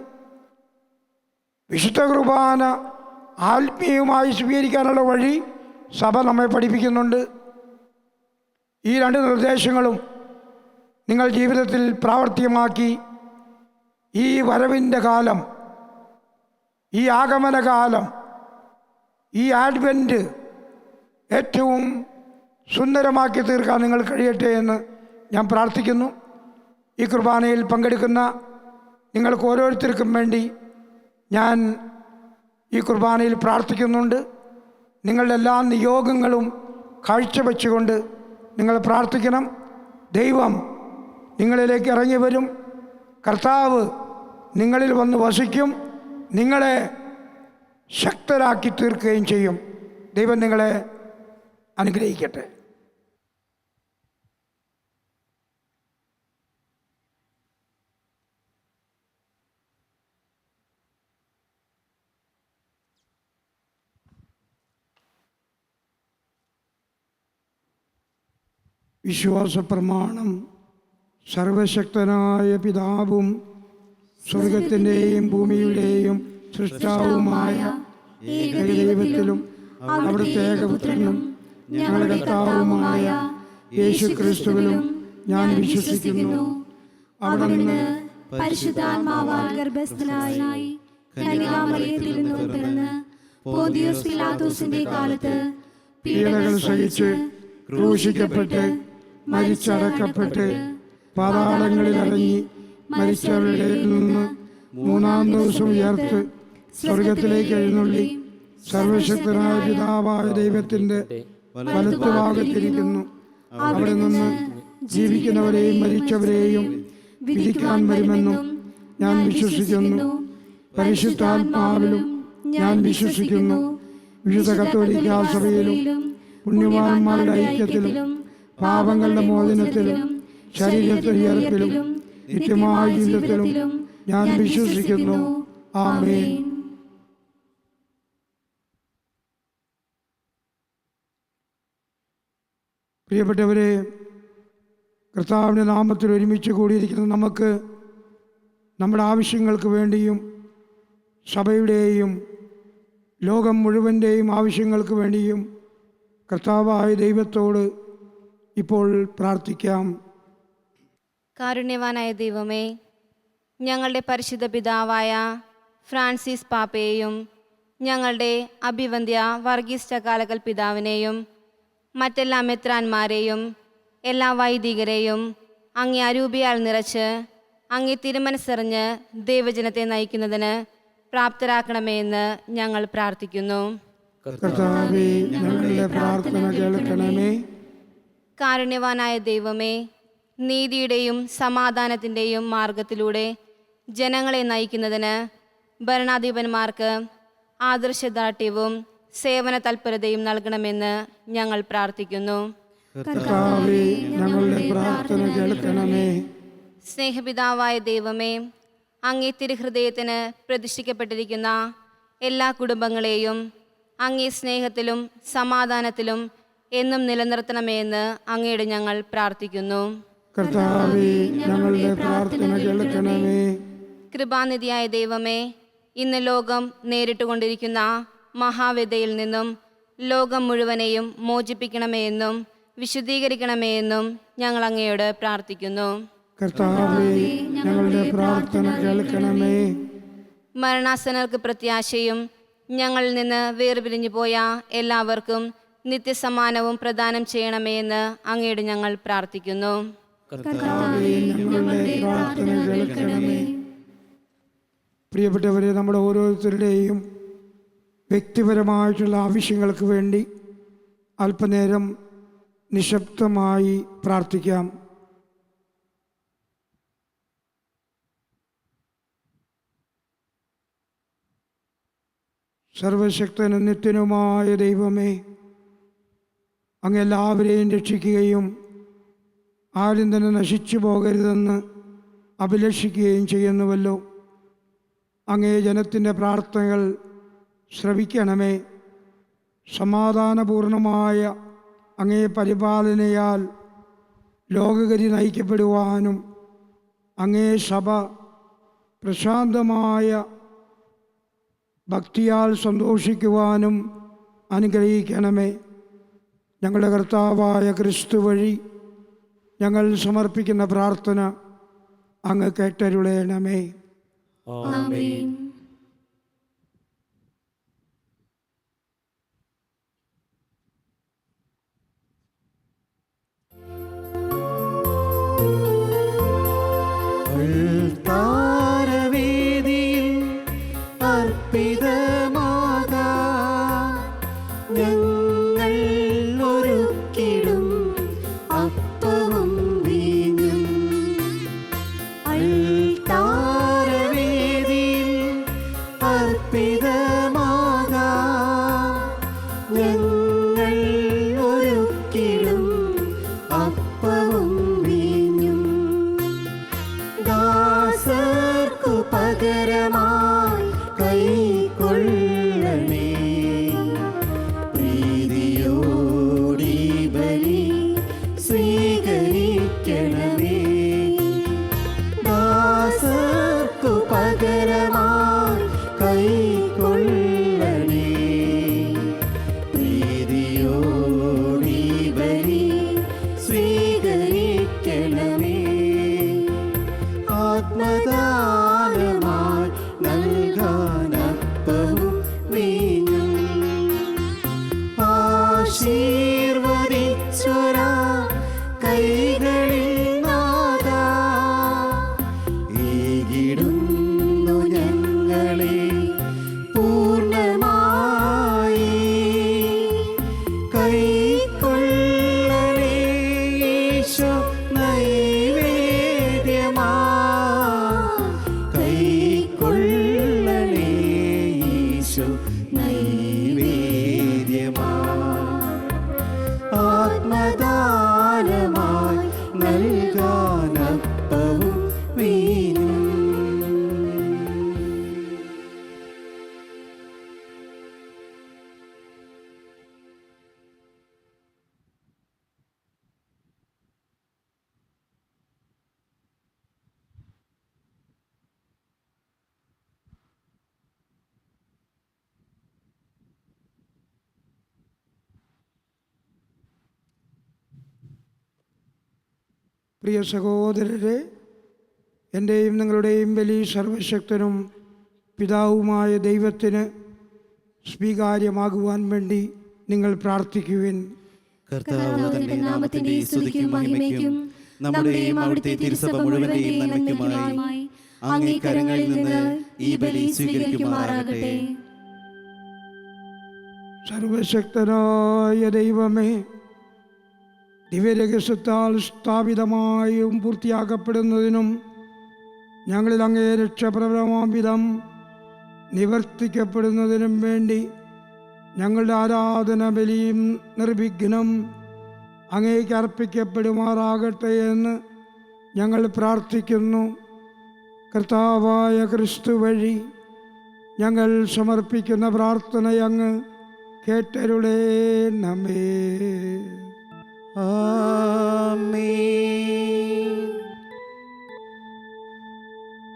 വിശുദ്ധ കുർബാന ആത്മീയമായി സ്വീകരിക്കാനുള്ള വഴി സഭ നമ്മെ പഠിപ്പിക്കുന്നുണ്ട്. ഈ രണ്ട് നിർദ്ദേശങ്ങളും നിങ്ങൾ ജീവിതത്തിൽ പ്രാവർത്തികമാക്കി ഈ വരവിൻ്റെ കാലം, ഈ ആഗമനകാലം, ഈ ആഡ്വെൻറ്റ് ഏറ്റവും സുന്ദരമാക്കി തീർക്കാൻ നിങ്ങൾ കഴിയട്ടെ എന്ന് ഞാൻ പ്രാർത്ഥിക്കുന്നു. ഈ കുർബാനയിൽ പങ്കെടുക്കുന്ന നിങ്ങൾക്ക് ഓരോരുത്തർക്കും വേണ്ടി ഞാൻ ഈ കുർബാനയിൽ പ്രാർത്ഥിക്കുന്നുണ്ട്. നിങ്ങളുടെ എല്ലാ നിയോഗങ്ങളും കാഴ്ചവെച്ചുകൊണ്ട് നിങ്ങൾ പ്രാർത്ഥിക്കണം. ദൈവം നിങ്ങളിലേക്ക് ഇറങ്ങി വരും. കർത്താവ് നിങ്ങളിൽ വന്ന് വസിക്കും. നിങ്ങളെ ശക്തരാക്കി തീർക്കുകയും ചെയ്യും. ദൈവം നിങ്ങളെ അനുഗ്രഹിക്കട്ടെ. വിശ്വാസ പ്രമാണം. സർവശക്തനായ പിതാവും സ്വർഗത്തിൻ്റെയും ഭൂമിയുടെയും സൃഷ്ടാവുമായ ഏകദൈവത്തിലും അവിടുത്തെ ഏകപുത്രനും ഞങ്ങളുടെ കർത്താവുമായ യേശു ക്രിസ്തുവിലും ഞാൻ വിശ്വസിക്കുന്നു. അവിടുന്ന് പരിശുദ്ധാത്മാവാൽ ഗർഭസ്ഥനായി കന്യകാമറിയത്തിൽ നിന്ന് പിറന്ന് പോന്തിയോസ് പിലാത്തോസിന്റെ കാലത്ത് പീഡകൾ സഹിച്ച് ക്രൂശിക്കപ്പെട്ട് മരിച്ചടക്കപ്പെട്ട് പാതാളങ്ങളിൽ ഇറങ്ങി മരിച്ചവരുടെ നിന്ന് മൂന്നാം ദിവസം ഉയർത്ത് സ്വർഗത്തിലേക്ക് എഴുന്നള്ളി സർവശക്തനായ പിതാവായ ദൈവത്തിൻ്റെ വലത്തുഭാഗത്തിരിക്കുന്നു. അവിടെ നിന്ന് ജീവിക്കുന്നവരെയും മരിച്ചവരെയും വിധിക്കാൻ വരുമെന്നും ഞാൻ വിശ്വസിക്കുന്നു. പരിശുദ്ധാത്മാവിലും ഞാൻ വിശ്വസിക്കുന്നു. വിശുദ്ധ കത്തോലിക്കാ സഭയിലും പുണ്യവാന്മാരുടെ ഐക്യത്തിലും പാപങ്ങളുടെ മോചനത്തിലും ശരീരത്തിന്റെ ഉയർപ്പിലും നിത്യമായ ജീവിതത്തിലും ഞാൻ വിശ്വസിക്കുന്നു. ആമേൻ. പ്രിയപ്പെട്ടവരെ, കർത്താവിൻ്റെ നാമത്തിൽ ഒരുമിച്ച് കൂടിയിരിക്കുന്ന നമുക്ക് നമ്മുടെ ആവശ്യങ്ങൾക്ക് വേണ്ടിയും സഭയുടെയും ലോകം മുഴുവൻ്റെയും ആവശ്യങ്ങൾക്ക് വേണ്ടിയും കർത്താവായ ദൈവത്തോട് ഇപ്പോൾ പ്രാർത്ഥിക്കാം. കാരുണ്യവാനായ ദൈവമേ, ഞങ്ങളുടെ പരിശുദ്ധ പിതാവായ ഫ്രാൻസിസ് പാപ്പയെയും ഞങ്ങളുടെ അഭിവന്ദ്യ വർഗീസ് ചക്കാലക്കൽ പിതാവിനെയും മറ്റെല്ലാ മെത്രാന്മാരെയും എല്ലാ വൈദികരെയും അങ്ങേ അരൂപിയാൽ നിറച്ച് അങ്ങേ തിരുമനസ്സറിഞ്ഞ് ദൈവജനത്തെ നയിക്കുന്നതിന് പ്രാപ്തരാക്കണമേ എന്ന് ഞങ്ങൾ പ്രാർത്ഥിക്കുന്നു. കർത്താവേ, ഞങ്ങളുടെ പ്രാർത്ഥന കേൾക്കണമേ. കാരുണ്യവാനായ ദൈവമേ, നീതിയുടെയും സമാധാനത്തിൻ്റെയും മാർഗത്തിലൂടെ ജനങ്ങളെ നയിക്കുന്നതിന് ഭരണാധിപന്മാർക്ക് ആദർശദാർഢ്യവും സേവന തൽപരതയും നൽകണമെന്ന് ഞങ്ങൾ പ്രാർത്ഥിക്കുന്നു. കർത്താവേ, ഞങ്ങളുടെ പ്രാർത്ഥന കേൾക്കണമേ. സ്നേഹപിതാവായ ദൈവമേ, അങ്ങേ തിരുഹൃദയത്തിന് പ്രതിഷ്ഠിക്കപ്പെട്ടിരിക്കുന്ന എല്ലാ കുടുംബങ്ങളെയും അങ്ങേ സ്നേഹത്തിലും സമാധാനത്തിലും എന്നും നിലനിർത്തണമേ എന്ന് അങ്ങയോട് ഞങ്ങൾ പ്രാർത്ഥിക്കുന്നു. കർത്താവേ, ഞങ്ങളുടെ പ്രാർത്ഥന കേൾക്കണമേ. കൃപാനിധിയായ ദൈവമേ, ഇന്ന് ലോകം നേരിട്ടുകൊണ്ടിരിക്കുന്ന മഹാവ്യതയിൽ നിന്നും ലോകം മുഴുവനെയും മോചിപ്പിക്കണമേ എന്നും വിശുദ്ധീകരിക്കണമേ എന്നും ഞങ്ങൾ അങ്ങയോട് പ്രാർത്ഥിക്കുന്നു. കർത്താവേ, ഞങ്ങളുടെ പ്രാർത്ഥന കേൾക്കണമേ. മരണാസന്നർക്ക് പ്രത്യാശയും ഞങ്ങളിൽ നിന്ന് വേർപിരിഞ്ഞു പോയ എല്ലാവർക്കും നിത്യസമ്മാനവും പ്രദാനം ചെയ്യണമേ എന്ന് അങ്ങയോട് ഞങ്ങൾ പ്രാർത്ഥിക്കുന്നു. കർത്താവേ, ഞങ്ങളുടെ പ്രാർത്ഥന കേൾക്കണമേ. പ്രിയപ്പെട്ടവരെ, നമ്മുടെ ഓരോരുത്തരുടെയും വ്യക്തിപരമായിട്ടുള്ള ആവശ്യങ്ങൾക്ക് വേണ്ടി അല്പനേരം നിശബ്ദമായി പ്രാർത്ഥിക്കാം. സർവശക്തനും നിത്യനുമായ ദൈവമേ, അങ്ങ് എല്ലാവരെയും രക്ഷിക്കുകയും ആരും തന്നെ നശിച്ചു പോകരുതെന്ന് അഭിലഷിക്കുകയും ചെയ്യുന്നുവല്ലോ. അങ്ങേ ജനത്തിൻ്റെ പ്രാർത്ഥനകൾ ശ്രവിക്കണമേ. സമാധാനപൂർണമായ അങ്ങേ പരിപാലനയാൽ ലോകഗതി നയിക്കപ്പെടുവാനും അങ്ങേ സഭ പ്രശാന്തമായ ഭക്തിയാൽ സന്തോഷിക്കുവാനും അനുഗ്രഹിക്കണമേ. ഞങ്ങളുടെ കർത്താവായ ക്രിസ്തു വഴി ഞങ്ങൾ സമർപ്പിക്കുന്ന പ്രാർത്ഥന അങ്ങ് കേട്ടരുളേണമേ. ആമേൻ. താരവേദിയിൽ അർപ്പിതമാകാം ഞങ്ങൾ ഒരുക്കിടും അപ്പവും വീഞ്ഞും. താരവേദിയിൽ അർപ്പിതമാകാം ഞങ്ങൾ ഒരുക്കിടും അപ്പവും വീഞ്ഞും. ദാസർക്കു പകരമായി കൈക്കൊള്ളണേ പ്രീതിയോടി ബലി സ്വീകരിക്കണമേ. ദാസർക്കു പകരമായി കൈക്കൊള്ളണേ പ്രീതിയോടി ബലി സ്വീകരിക്കണമേ. ആത്മദാനമായി നൽകാനപ്പവും വീഞ്ഞും ആശീർവദിച്ചൊരാ കൈകളിൽ നാദാ ഈകിടുന്നു ഞങ്ങളെ പൂർണ്ണമായി. കൈക്കൊള്ളണേ ഈശോ നൈവേദ്യമാ. കൈക്കൊള്ളണേ ഈശോ നൈവേദ്യമാ. ആത്മദാനമായി നൽകാനപ്പവും വീഞ്ഞും. പ്രിയ സഹോദരരെ, എൻ്റെയും നിങ്ങളുടെയും വലിയ സർവശക്തനും പിതാവുമായ ദൈവത്തിന് സ്വീകാര്യമാകുവാൻ വേണ്ടി നിങ്ങൾ പ്രാർത്ഥിക്കുവിൻ. കർത്താവ് തന്റെ നാമത്തിന്റെ സ്തുതിക്കും മഹിമയ്ക്കും നമ്മുടെയും അവിടുത്തെ തിരുസഭ മുഴുവന്റെയും നന്മയ്ക്കുമായി അങ്ങേ കരങ്ങളിൽ നിന്ന് ഈ ബലി സ്വീകരിക്കുമാറാകട്ടെ. സർവശക്തനായ ദൈവമേ, ദിവ്യരഹസ്യത്താൽ സ്ഥാപിതമായും പൂർത്തിയാക്കപ്പെടുന്നതിനും ഞങ്ങളിൽ അങ്ങേ രക്ഷപ്രദമാം വിധം നിവർത്തിക്കപ്പെടുന്നതിനും വേണ്ടി ഞങ്ങളുടെ ആരാധന ബലിയും നിർവിഘ്നം അങ്ങേക്ക് അർപ്പിക്കപ്പെടുമാറാകട്ടെ എന്ന് ഞങ്ങൾ പ്രാർത്ഥിക്കുന്നു. കർത്താവായ ക്രിസ്തു വഴി ഞങ്ങൾ സമർപ്പിക്കുന്ന പ്രാർത്ഥന അങ്ങ് കേട്ടരുളേണമേ. ആമേൻ.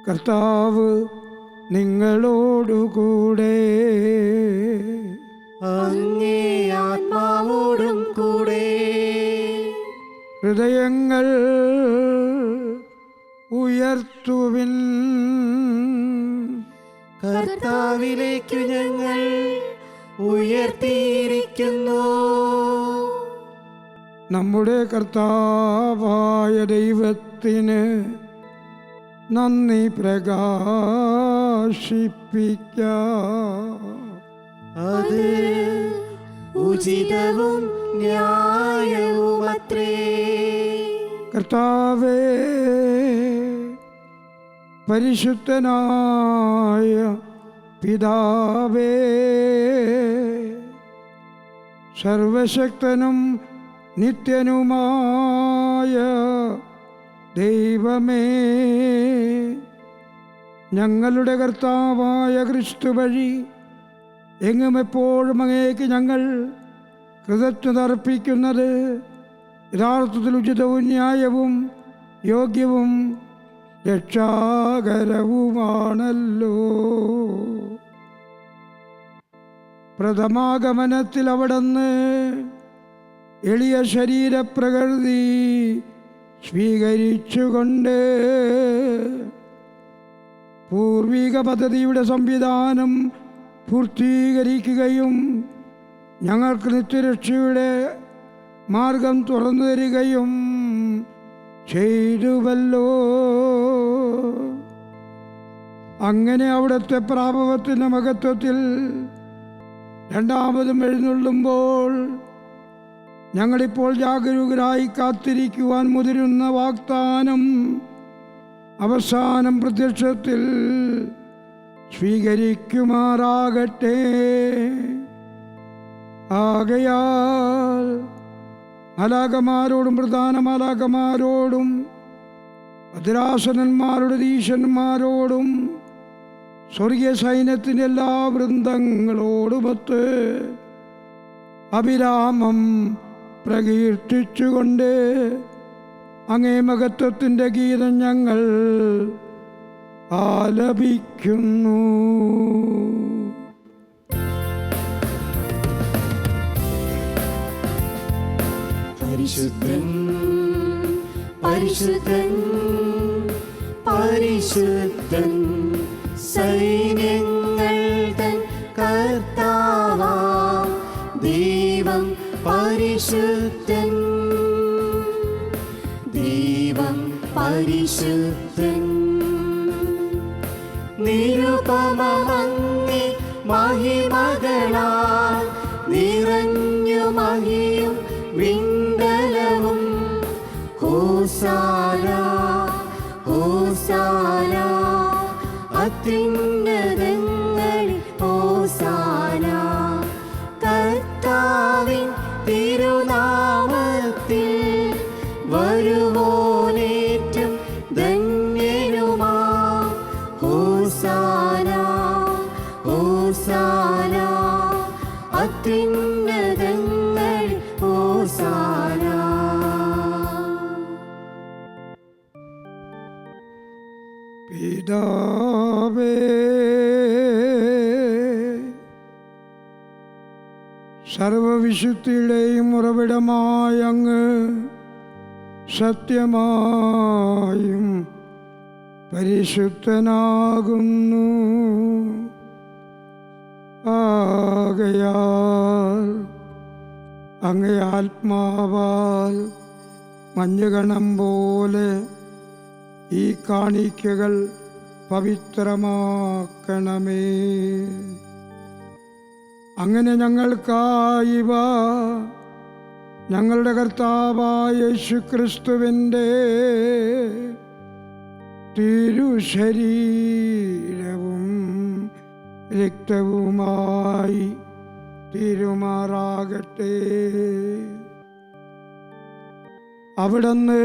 കർത്താവ് നിങ്ങളോടുകൂടെ, അങ്ങേ ആത്മാവോടും കൂടെ. ഹൃദയങ്ങൾ ഉയർത്തുവിൻ. കർത്താവിലേക്കു ഞങ്ങൾ ഉയർത്തിയിരിക്കുന്നു. നമ്മുടെ കർത്താവായ ദൈവത്തിന് നന്ദി പ്രകാശിപ്പിക്കാം. അത് ഉചിതവും ന്യായവുമത്രേ. കർത്താവേ, പരിശുദ്ധനായ പിതാവേ, സർവശക്തനും നിത്യനുമായ ദൈവമേ, ഞങ്ങളുടെ കർത്താവായ ക്രിസ്തു വഴി എങ്ങും എപ്പോഴും അങ്ങേക്ക് ഞങ്ങൾ കൃതജ്ഞത അർപ്പിക്കുന്നത് യഥാർത്ഥത്തിൽ ഉചിതവും ന്യായവും യോഗ്യവും രക്ഷാകരവുമാണല്ലോ. പ്രഥമാഗമനത്തിൽ അവിടുന്ന് എളിയ ശരീരപ്രകൃതി സ്വീകരിച്ചുകൊണ്ട് പൂർവിക പദ്ധതിയുടെ സംവിധാനം പൂർത്തീകരിക്കുകയും ഞങ്ങൾക്ക് നിത്യരക്ഷയുടെ മാർഗം തുറന്നു തരികയും ചെയ്തുവല്ലോ. അങ്ങനെ അവിടുത്തെ പ്രാഭവത്തിൻ്റെ മഹത്വത്തിൽ രണ്ടാമതും എഴുന്നള്ളുമ്പോൾ ഞങ്ങളിപ്പോൾ ജാഗരൂകരായി കാത്തിരിക്കുവാൻ മുതിരുന്ന വാഗ്ദാനം അവസാനം പ്രത്യക്ഷത്തിൽ സ്വീകരിക്കുമാറാകട്ടെ. ആകയാൽ മാലാഖമാരോടും പ്രധാന മാലാഖമാരോടും ഭദ്രാസനന്മാരുടെ ഈശന്മാരോടും സ്വർഗീയ സൈന്യത്തിൻ്റെ എല്ലാ വൃന്ദങ്ങളോടുമൊത്ത് അഭിരാമം പ്രകീർത്തിച്ചുകൊണ്ട് അങ്ങേ മഹത്വത്തിൻ്റെ ഗീതം ഞങ്ങൾ ആലപിക്കുന്നു. പരിശുദ്ധൻ പരിശുദ്ധൻ പരിശുദ്ധൻ സൈന്യങ്ങൾ തൻ കർത്താവാം ദൈവം പരിശുദ്ധൻ. ദൈവം പരിശുദ്ധൻ. നിരുപമങ്ങി മഹിമകളാൽ നിറഞ്ഞു മഹിയും വിണ്ടലവും. ഹോസാന ഹോസാന അത്യുന്നതങ്ങളിൽ ഹോസാന. കർത്താവിൻ തിരുനാമത്തിൽ വരുവോനേറ്റം ധന്യനുമാ. ഹോസാന ഹോസാന അത്യുന്നതങ്ങളിൽ ഹോസാന. പിതാവേ, സർവവിശുദ്ധിയുടെയും ഉറവിടമായ അങ്ങ് സത്യമായും പരിശുദ്ധനാകുന്നു. ആകയാൽ അങ്ങേ ആത്മാവാൽ മഞ്ഞുകണം പോലെ ഈ കാണിക്കകൾ പവിത്രമാക്കണമേ. അങ്ങനെ ഞങ്ങൾക്കായിവ ഞങ്ങളുടെ കർത്താവായ യേശുക്രിസ്തുവിൻ്റെ തിരുശരീരവും രക്തവുമായി തീരുമാറാകട്ടെ. അവിടുന്ന്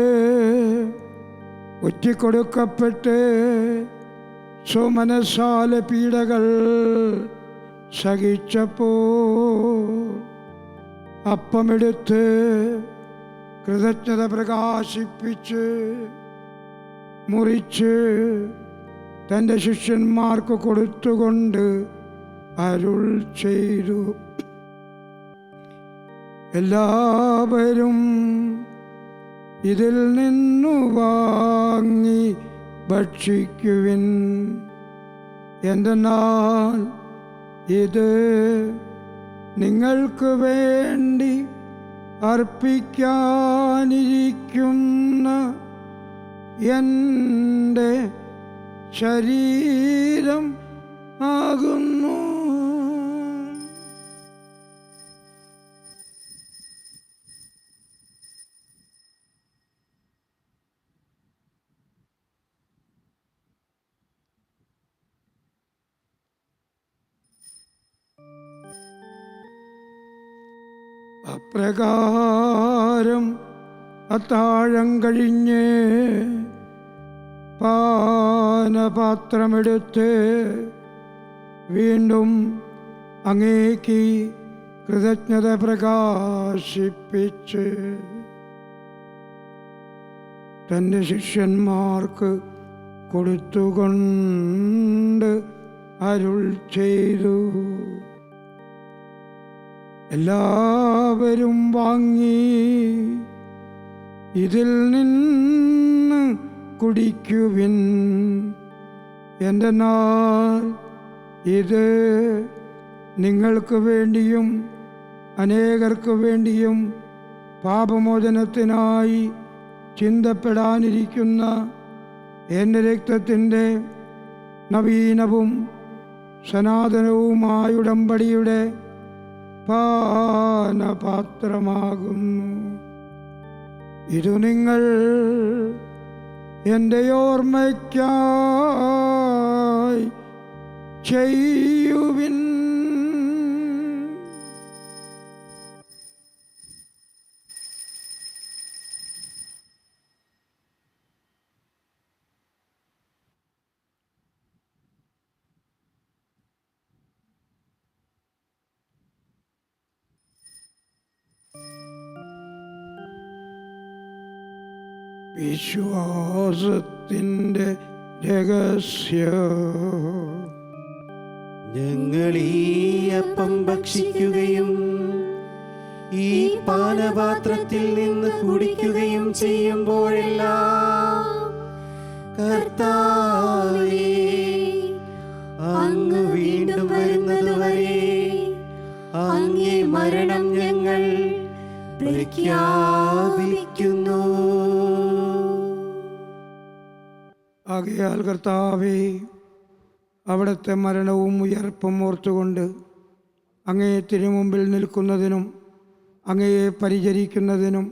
ഒറ്റിക്കൊടുക്കപ്പെട്ട് സുമനസാല പീഡകൾ സഹിച്ചപ്പോൾ അപ്പമെടുത്ത് കൃതജ്ഞത പ്രകാശിപ്പിച്ച് മുറിച്ച് തൻ്റെ ശിഷ്യന്മാർക്ക് കൊടുത്തുകൊണ്ട് അരുൾ ചെയ്തു, എല്ലാവരും ഇതിൽ നിന്നു വാങ്ങി ഭക്ഷിക്കുവിൻ. എന്തെന്നാൽ ഇത് നിങ്ങൾക്ക് വേണ്ടി അർപ്പിക്കാനിരിക്കുന്ന എൻ്റെ ശരീരം ആകുന്നു. അപ്രകാരം അത്താഴം കഴിഞ്ഞ് പാനപാത്രമെടുത്ത് വീണ്ടും അങ്ങേക്ക് കൃതജ്ഞത പ്രകാശിപ്പിച്ച് തൻ്റെ ശിഷ്യന്മാർക്ക് കൊടുത്തുകൊണ്ട് അരുൾ ചെയ്തു, എല്ലാവരും വാങ്ങി ഇതിൽ നിന്ന് കുടിക്കുവിൻ. എന്തെന്നാൽ ഇത് നിങ്ങൾക്ക് വേണ്ടിയും അനേകർക്ക് വേണ്ടിയും പാപമോചനത്തിനായി ചിന്തപ്പെടാനിരിക്കുന്ന എൻ്റെ രക്തത്തിൻ്റെ നവീനവും സനാതനവുമായ ഉടമ്പടിയുടെ പാനപാത്രമാകുന്നു. ഇത് നിങ്ങൾ എൻ്റെ ഓർമ്മയ്ക്കായി ചെയ്യുവിൻ. വിശ്വാസത്തിൻ്റെ രഹസ്യം. ഞങ്ങൾ ഈ അപ്പം ഭക്ഷിക്കുകയും ഈ പാനപാത്രത്തിൽ നിന്ന് കുടിക്കുകയും ചെയ്യുമ്പോഴെല്ലാം കർത്താവേ, അങ്ങ് വീണ്ടും വരുന്നതുവരെ അങ്ങേ മരണം ഞങ്ങൾ പ്രഖ്യാപിക്കുന്നു. ആകയാൽ കർത്താവേ, അവിടുത്തെ മരണവും ഉയർപ്പും ഓർത്തുകൊണ്ട് അങ്ങയെ തിരുമുമ്പിൽ നിൽക്കുന്നതിനും അങ്ങയെ പരിചരിക്കുന്നതിനും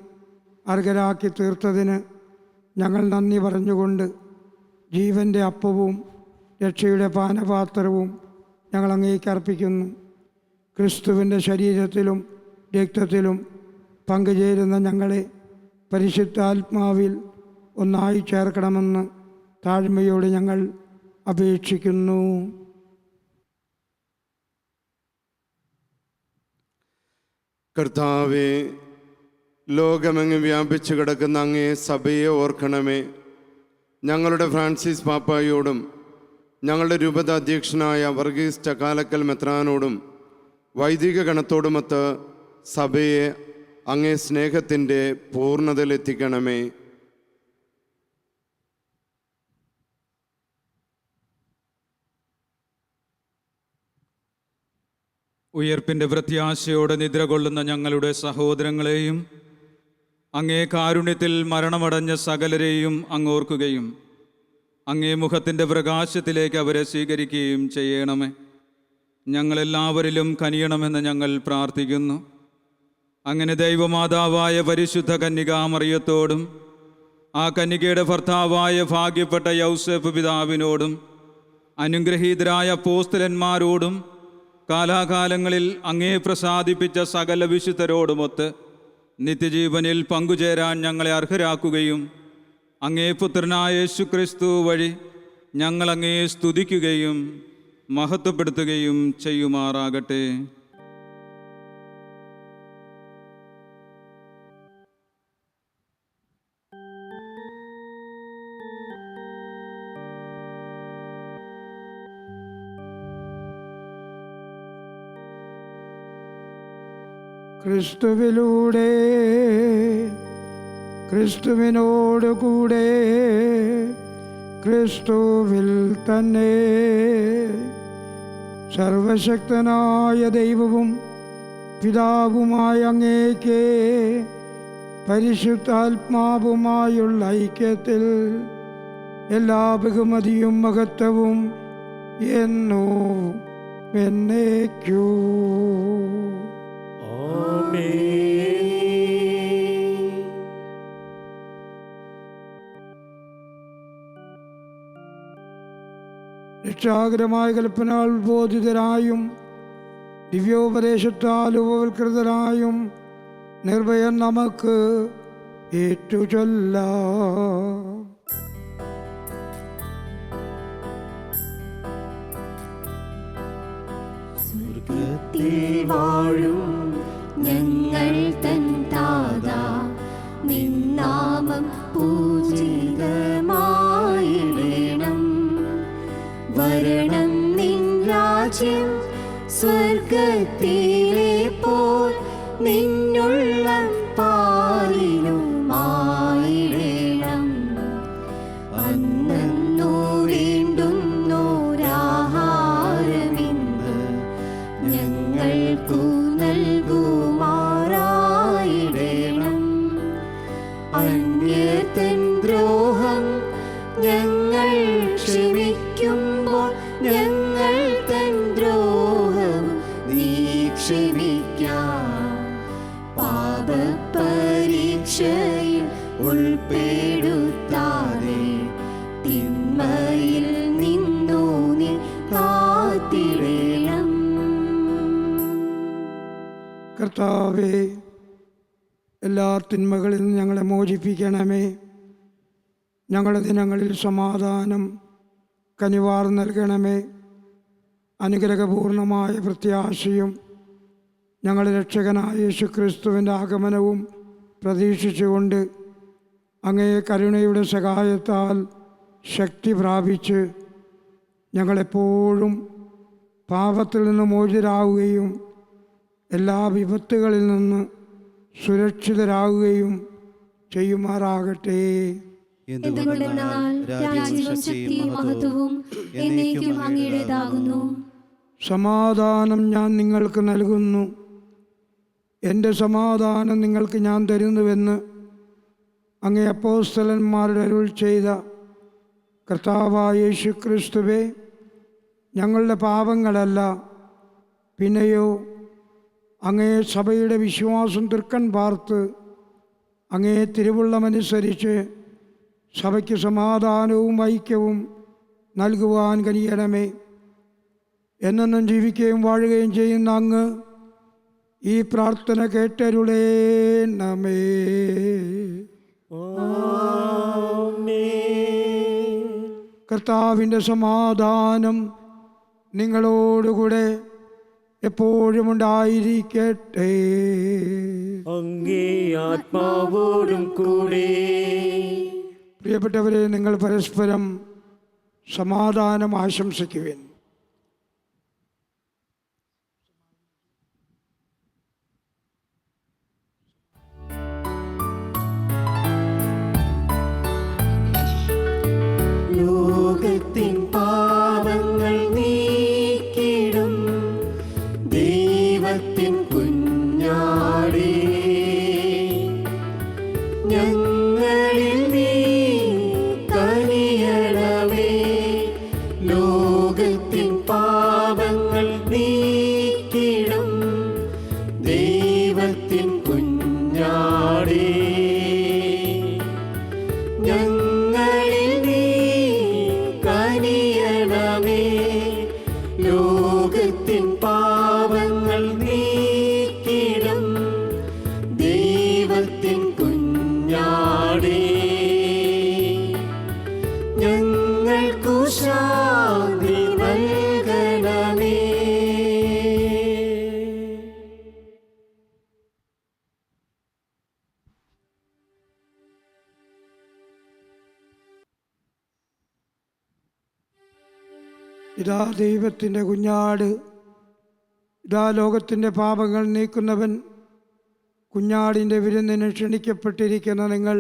അർഹരാക്കി തീർത്തതിന് ഞങ്ങൾ നന്ദി പറഞ്ഞുകൊണ്ട് ജീവൻ്റെ അപ്പവും രക്ഷയുടെ പാനപാത്രവും ഞങ്ങൾ അങ്ങേക്ക് അർപ്പിക്കുന്നു. ക്രിസ്തുവിൻ്റെ ശരീരത്തിലും രക്തത്തിലും പങ്കുചേരുന്ന ഞങ്ങളെ പരിശുദ്ധാത്മാവിൽ ഒന്നായി ചേർക്കണമെന്ന് താഴ്മയോടെ ഞങ്ങൾ അപേക്ഷിക്കുന്നു. കർത്താവേ, ലോകമെങ്ങും വ്യാപിച്ചു കിടക്കുന്ന അങ്ങേ സഭയെ ഓർക്കണമേ. ഞങ്ങളുടെ ഫ്രാൻസിസ് പാപ്പായോടും ഞങ്ങളുടെ രൂപത അധ്യക്ഷനായ വർഗീസ് ചക്കാലക്കൽ മെത്രാനോടും വൈദിക ഗണത്തോടുമൊത്ത് സഭയെ അങ്ങേ സ്നേഹത്തിൻ്റെ പൂർണ്ണതയിലെത്തിക്കണമേ. ഉയർപ്പിൻ്റെ പ്രത്യാശയോടെ നിദ്ര കൊള്ളുന്ന ഞങ്ങളുടെ സഹോദരങ്ങളെയും അങ്ങേ കാരുണ്യത്തിൽ മരണമടഞ്ഞ സകലരെയും അങ്ങോർക്കുകയും അങ്ങേ മുഖത്തിൻ്റെ പ്രകാശത്തിലേക്ക് അവരെ സ്വീകരിക്കുകയും ചെയ്യണമേ. ഞങ്ങളെല്ലാവരിലും കനിയണമെന്ന് ഞങ്ങൾ പ്രാർത്ഥിക്കുന്നു. അങ്ങനെ ദൈവമാതാവായ പരിശുദ്ധ കന്യകാമറിയത്തോടും ആ കന്യകയുടെ ഭർത്താവായ ഭാഗ്യപ്പെട്ട യൗസേപ്പ് പിതാവിനോടും അനുഗ്രഹീതരായ അപ്പോസ്തലന്മാരോടും കാലാകാലങ്ങളിൽ അങ്ങേ പ്രസാദിപ്പിച്ച സകല വിശുദ്ധരോടുമൊത്ത് നിത്യജീവനിൽ പങ്കുചേരാൻ ഞങ്ങളെ അർഹരാക്കുകയും അങ്ങേ പുത്രനായ യേശുക്രിസ്തു വഴി ഞങ്ങൾ അങ്ങേ സ്തുതിക്കുകയും മഹത്വപ്പെടുത്തുകയും ചെയ്യുമാറാകട്ടെ. ക്രിസ്തുവിലൂടെ ക്രിസ്തുവിനോട് കൂടെ ക്രിസ്തുവിൽ തന്നെ സർവശക്തനായ ദൈവവും പിതാവുമായ അങ്ങേക്ക് പരിശുദ്ധാത്മാവുമായുള്ള ഐക്യത്തിൽ എല്ലാ ബഹുമതിയും മഹത്വവും എന്നേക്കും. രക്ഷാകരമായ കൽപ്പനകൾ ബോധിതരായും ദിവ്യോപദേശത്താൽ ഉപവൽകൃതരായും നിർഭയം നമുക്ക് ഏറ്റുചൊല്ലാം. സ്വർഗ്ഗത്തിൽ വാഴും ഞങ്ങൾ തൻ താതാ, നിൻ നാമം പൂജിതമായിടണം. വരണം നിൻ രാജ്യം, സ്വർഗ്ഗത്തിലെ പോൽ നിന്നുള്ളം പാലിനുമായിടണം. അന്നന്നു വേണ്ടുന്നോരാഹാരമിന്ന് ഞങ്ങൾക്കു നൽകുമാറായിടണം. അന്യതൻ ദ്രോഹം ഞങ്ങൾ ക്ഷമിക്കുമ്പോൾ ഞങ്ങൾ തൻ ദ്രോഹം നീ ക്ഷമിക്കാം. പാപപരീക്ഷയിൽ ഉൾപ്പെടുത്താതെ തിന്മയിൽ നിന്നു നീ കാത്തിടണം. കർത്താവേ, എല്ലാ തിന്മകളിൽ നിന്ന് ഞങ്ങളെ മോചിപ്പിക്കണമേ. ഞങ്ങളുടെ ദിനങ്ങളിൽ സമാധാനം കനിവാർ നൽകണമേ. അനുഗ്രഹപൂർണമായ പ്രത്യാശയും ഞങ്ങളുടെ രക്ഷകനായ യേശുക്രിസ്തുവിൻ്റെ ആഗമനവും പ്രതീക്ഷിച്ചുകൊണ്ട് അങ്ങേ കരുണയുടെ സഹായത്താൽ ശക്തി പ്രാപിച്ച് ഞങ്ങളെപ്പോഴും പാപത്തിൽ നിന്ന് മോചിതരാകുകയും എല്ലാ വിപത്തുകളിൽ നിന്ന് സുരക്ഷിതരാകുകയും ചെയ്യുമാറാകട്ടെ. എന്തുകൊണ്ടെന്നാൽ രാജ്യവും ശക്തിയും മഹത്വവും എന്നേക്കും അങ്ങയുടേതാകുന്നു. സമാധാനം ഞാൻ നിങ്ങൾക്ക് നൽകുന്നു, എൻ്റെ സമാധാനം നിങ്ങൾക്ക് ഞാൻ തരുന്നുവെന്ന് അങ്ങേ അപ്പോസ്തലന്മാരുടെ അരുൾ ചെയ്ത കർത്താവായ യേശുക്രിസ്തുവേ, ഞങ്ങളുടെ പാപങ്ങളല്ല പിന്നെയോ അങ്ങേ സഭയുടെ വിശ്വാസം തൃക്കൺ പാർത്ത് അങ്ങേ തിരുവുള്ളമനുസരിച്ച് സഭയ്ക്ക് സമാധാനവും ഐക്യവും നൽകുവാൻ കഴിയണമേ. എന്നെന്നും ജീവിക്കുകയും വാഴുകയും ചെയ്യുന്ന അങ്ങ് ഈ പ്രാർത്ഥന കേട്ടരുളേണമേ. കർത്താവിൻ്റെ സമാധാനം നിങ്ങളോടുകൂടെ എപ്പോഴും ഉണ്ടായിരിക്കട്ടെ. അങ്ങേ ആത്മാവോടും കൂടെ. പ്രിയപ്പെട്ടവരെ, നിങ്ങൾ പരസ്പരം സമാധാനം ആശംസിക്കുവിൻ. ലോകത്തിൻ പാപങ്ങൾ നീക്കിടും ദൈവ ഞങ്ങളിൽ നീ കനിയണമേ. ലോകത്തിൻ പാപങ്ങൾ നീക്കിടും ദൈവത്തിൻ കുഞ്ഞാടേ, ഞങ്ങളിൽ നീ കനിയണമേ. ലോകത്തിൻ പാപങ്ങൾ നീക്കിടും ദൈവത്തിൻ കുഞ്ഞാടേ, ഞങ്ങൾക്കു ശാന്തി നൽകണമേ. ഇതാ ദൈവത്തിൻ്റെ കുഞ്ഞാട്, ഇതാ ലോകത്തിൻ്റെ പാപങ്ങൾ നീക്കുന്നവൻ. കുഞ്ഞാടിൻ്റെ വിരുന്നിന് ക്ഷണിക്കപ്പെട്ടിരിക്കുന്ന നിങ്ങൾ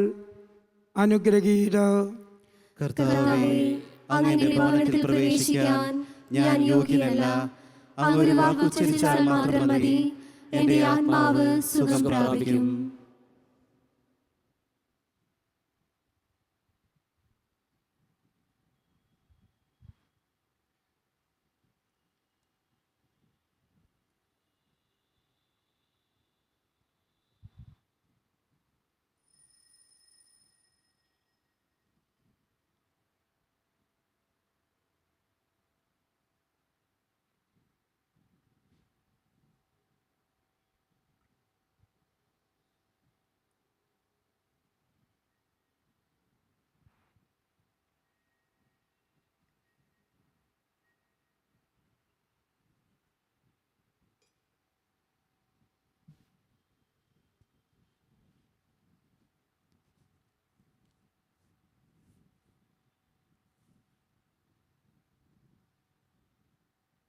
അനുഗ്രഹീത. കർത്താവേ, അങ്ങയുടെ ഭവനത്തിൽ പ്രവേശിക്കാൻ ഞാൻ യോഗ്യനല്ല. അങ്ങ് ഒരു വാക്കുച്ചരിച്ചാൽ മാത്രം മതി, എൻ്റെ ആത്മാവ് സുഖം പ്രാപിക്കും.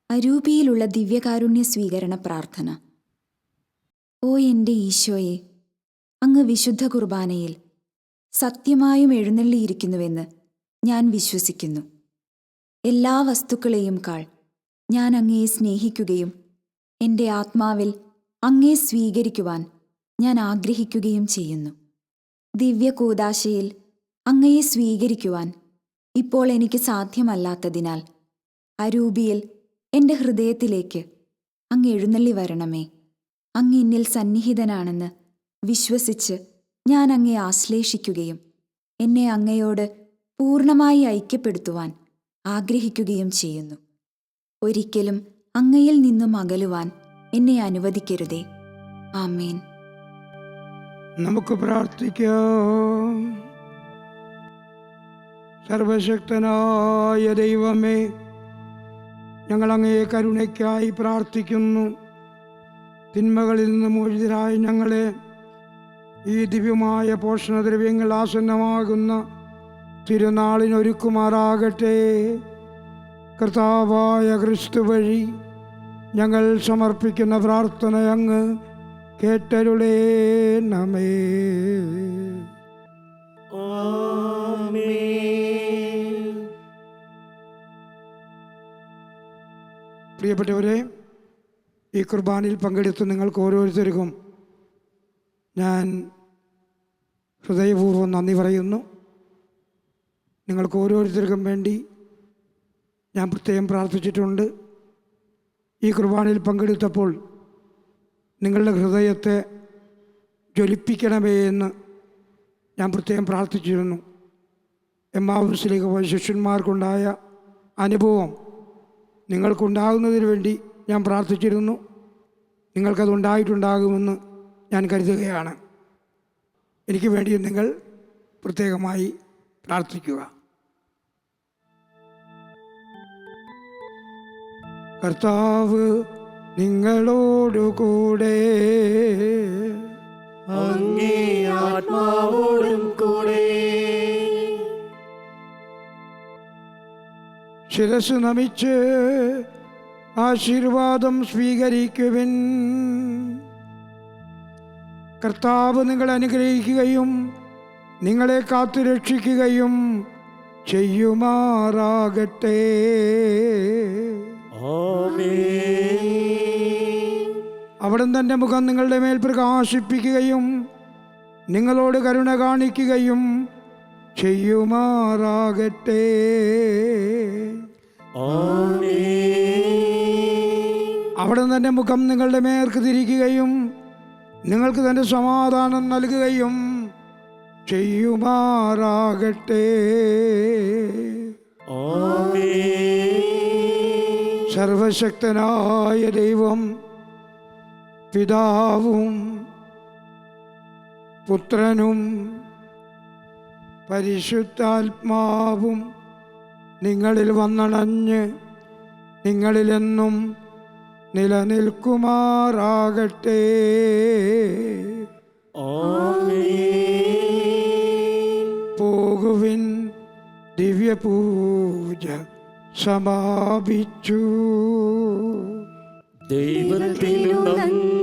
അരൂപിയിലുള്ള ദിവ്യകാരുണ്യ സ്വീകരണ പ്രാർത്ഥന. ഓ എൻ്റെ ഈശോയെ, അങ്ങ് വിശുദ്ധ കുർബാനയിൽ സത്യമായും എഴുന്നള്ളിയിരിക്കുന്നുവെന്ന് ഞാൻ വിശ്വസിക്കുന്നു. എല്ലാ വസ്തുക്കളെയും കാൾ ഞാൻ അങ്ങയെ സ്നേഹിക്കുകയും എൻ്റെ ആത്മാവിൽ അങ്ങയെ സ്വീകരിക്കുവാൻ ഞാൻ ആഗ്രഹിക്കുകയും ചെയ്യുന്നു. ദിവ്യ കൂദാശയിൽ അങ്ങയെ സ്വീകരിക്കുവാൻ ഇപ്പോൾ എനിക്ക് സാധ്യമല്ലാത്തതിനാൽ അരൂപിയിൽ എൻ്റെ ഹൃദയത്തിലേക്ക് അങ്ങ് എഴുന്നള്ളി വരണമേ. അങ്ങ് എന്നിൽ സന്നിഹിതനാണെന്ന് വിശ്വസിച്ച് ഞാൻ അങ്ങയെ ആശ്ലേഷിക്കുകയും എന്നെ അങ്ങയോട് പൂർണ്ണമായി ഐക്യപ്പെടുത്തുവാൻ ആഗ്രഹിക്കുകയും ചെയ്യുന്നു. ഒരിക്കലും അങ്ങയിൽ നിന്നും അകലുവാൻ എന്നെ അനുവദിക്കരുതേ. ആമേൻ. നമുക്ക് പ്രാർത്ഥിക്കാം. സർവശക്തനായ ദൈവമേ, ഞങ്ങൾ അങ്ങയെ കരുണയ്ക്കായി പ്രാർത്ഥിക്കുന്നു. തിന്മകളിൽ നിന്ന് മോചിതരായി ഞങ്ങളെ ഈ ദിവ്യമായ പോഷണദ്രവ്യങ്ങൾ ആസന്നമാകുന്ന തിരുനാളിനൊരുക്കുമാറാകട്ടെ. കർത്താവായ ക്രിസ്തു വഴി ഞങ്ങൾ സമർപ്പിക്കുന്ന പ്രാർത്ഥന അങ്ങ് കേട്ടരുളേണമേ. പ്രിയപ്പെട്ടവരെ, ഈ കുർബാനയിൽ പങ്കെടുത്ത് നിങ്ങൾക്ക് ഓരോരുത്തർക്കും ഞാൻ ഹൃദയപൂർവ്വം നന്ദി പറയുന്നു. നിങ്ങൾക്ക് ഓരോരുത്തർക്കും വേണ്ടി ഞാൻ പ്രത്യേകം പ്രാർത്ഥിച്ചിട്ടുണ്ട്. ഈ കുർബാനയിൽ പങ്കെടുത്തപ്പോൾ നിങ്ങളുടെ ഹൃദയത്തെ ജ്വലിപ്പിക്കണമേ എന്ന് ഞാൻ പ്രത്യേകം പ്രാർത്ഥിച്ചിരുന്നു. എമ്മാവുസിലേക്ക് പോയ ശിഷ്യന്മാർക്കുണ്ടായ അനുഭവം നിങ്ങൾക്കുണ്ടാകുന്നതിന് വേണ്ടി ഞാൻ പ്രാർത്ഥിച്ചിരുന്നു. നിങ്ങൾക്കതുണ്ടായിട്ടുണ്ടാകുമെന്ന് ഞാൻ കരുതുകയാണ്. എനിക്ക് വേണ്ടി നിങ്ങൾ പ്രത്യേകമായി പ്രാർത്ഥിക്കുക. കർത്താവ് നിങ്ങളോടുകൂടെ, അങ്ങേ ആത്മാവോടും കൂടെ. ശിരസ് നമിച്ച് ആശീർവാദം സ്വീകരിക്കുവിൻ. കർത്താവ് നിങ്ങളെ അനുഗ്രഹിക്കുകയും നിങ്ങളെ കാത്തുരക്ഷിക്കുകയും ചെയ്യുമാറാകട്ടെ. ആമേൻ. അവിടുന്ന് തൻ്റെ മുഖം നിങ്ങളുടെ മേൽ പ്രകാശിപ്പിക്കുകയും നിങ്ങളോട് കരുണ കാണിക്കുകയും ചെയ്യുമാറാകട്ടെ. അവിടുന്ന് തന്റെ മുഖം നിങ്ങളുടെ മേർക്ക് തിരിക്കുകയും നിങ്ങൾക്ക് തന്റെ സമാധാനം നൽകുകയും ചെയ്യുമാറാകട്ടെ. സർവശക്തനായ ദൈവം പിതാവും പുത്രനും പരിശുദ്ധാത്മാവും നിങ്ങളിൽ വന്നണഞ്ഞ് നിങ്ങളിലെന്നും നിലനിൽക്കുമാറാകട്ടെ. പോകുവിൻ, ദിവ്യപൂജ സമാപിച്ചു. ദൈവത്തിനു നന്ദി.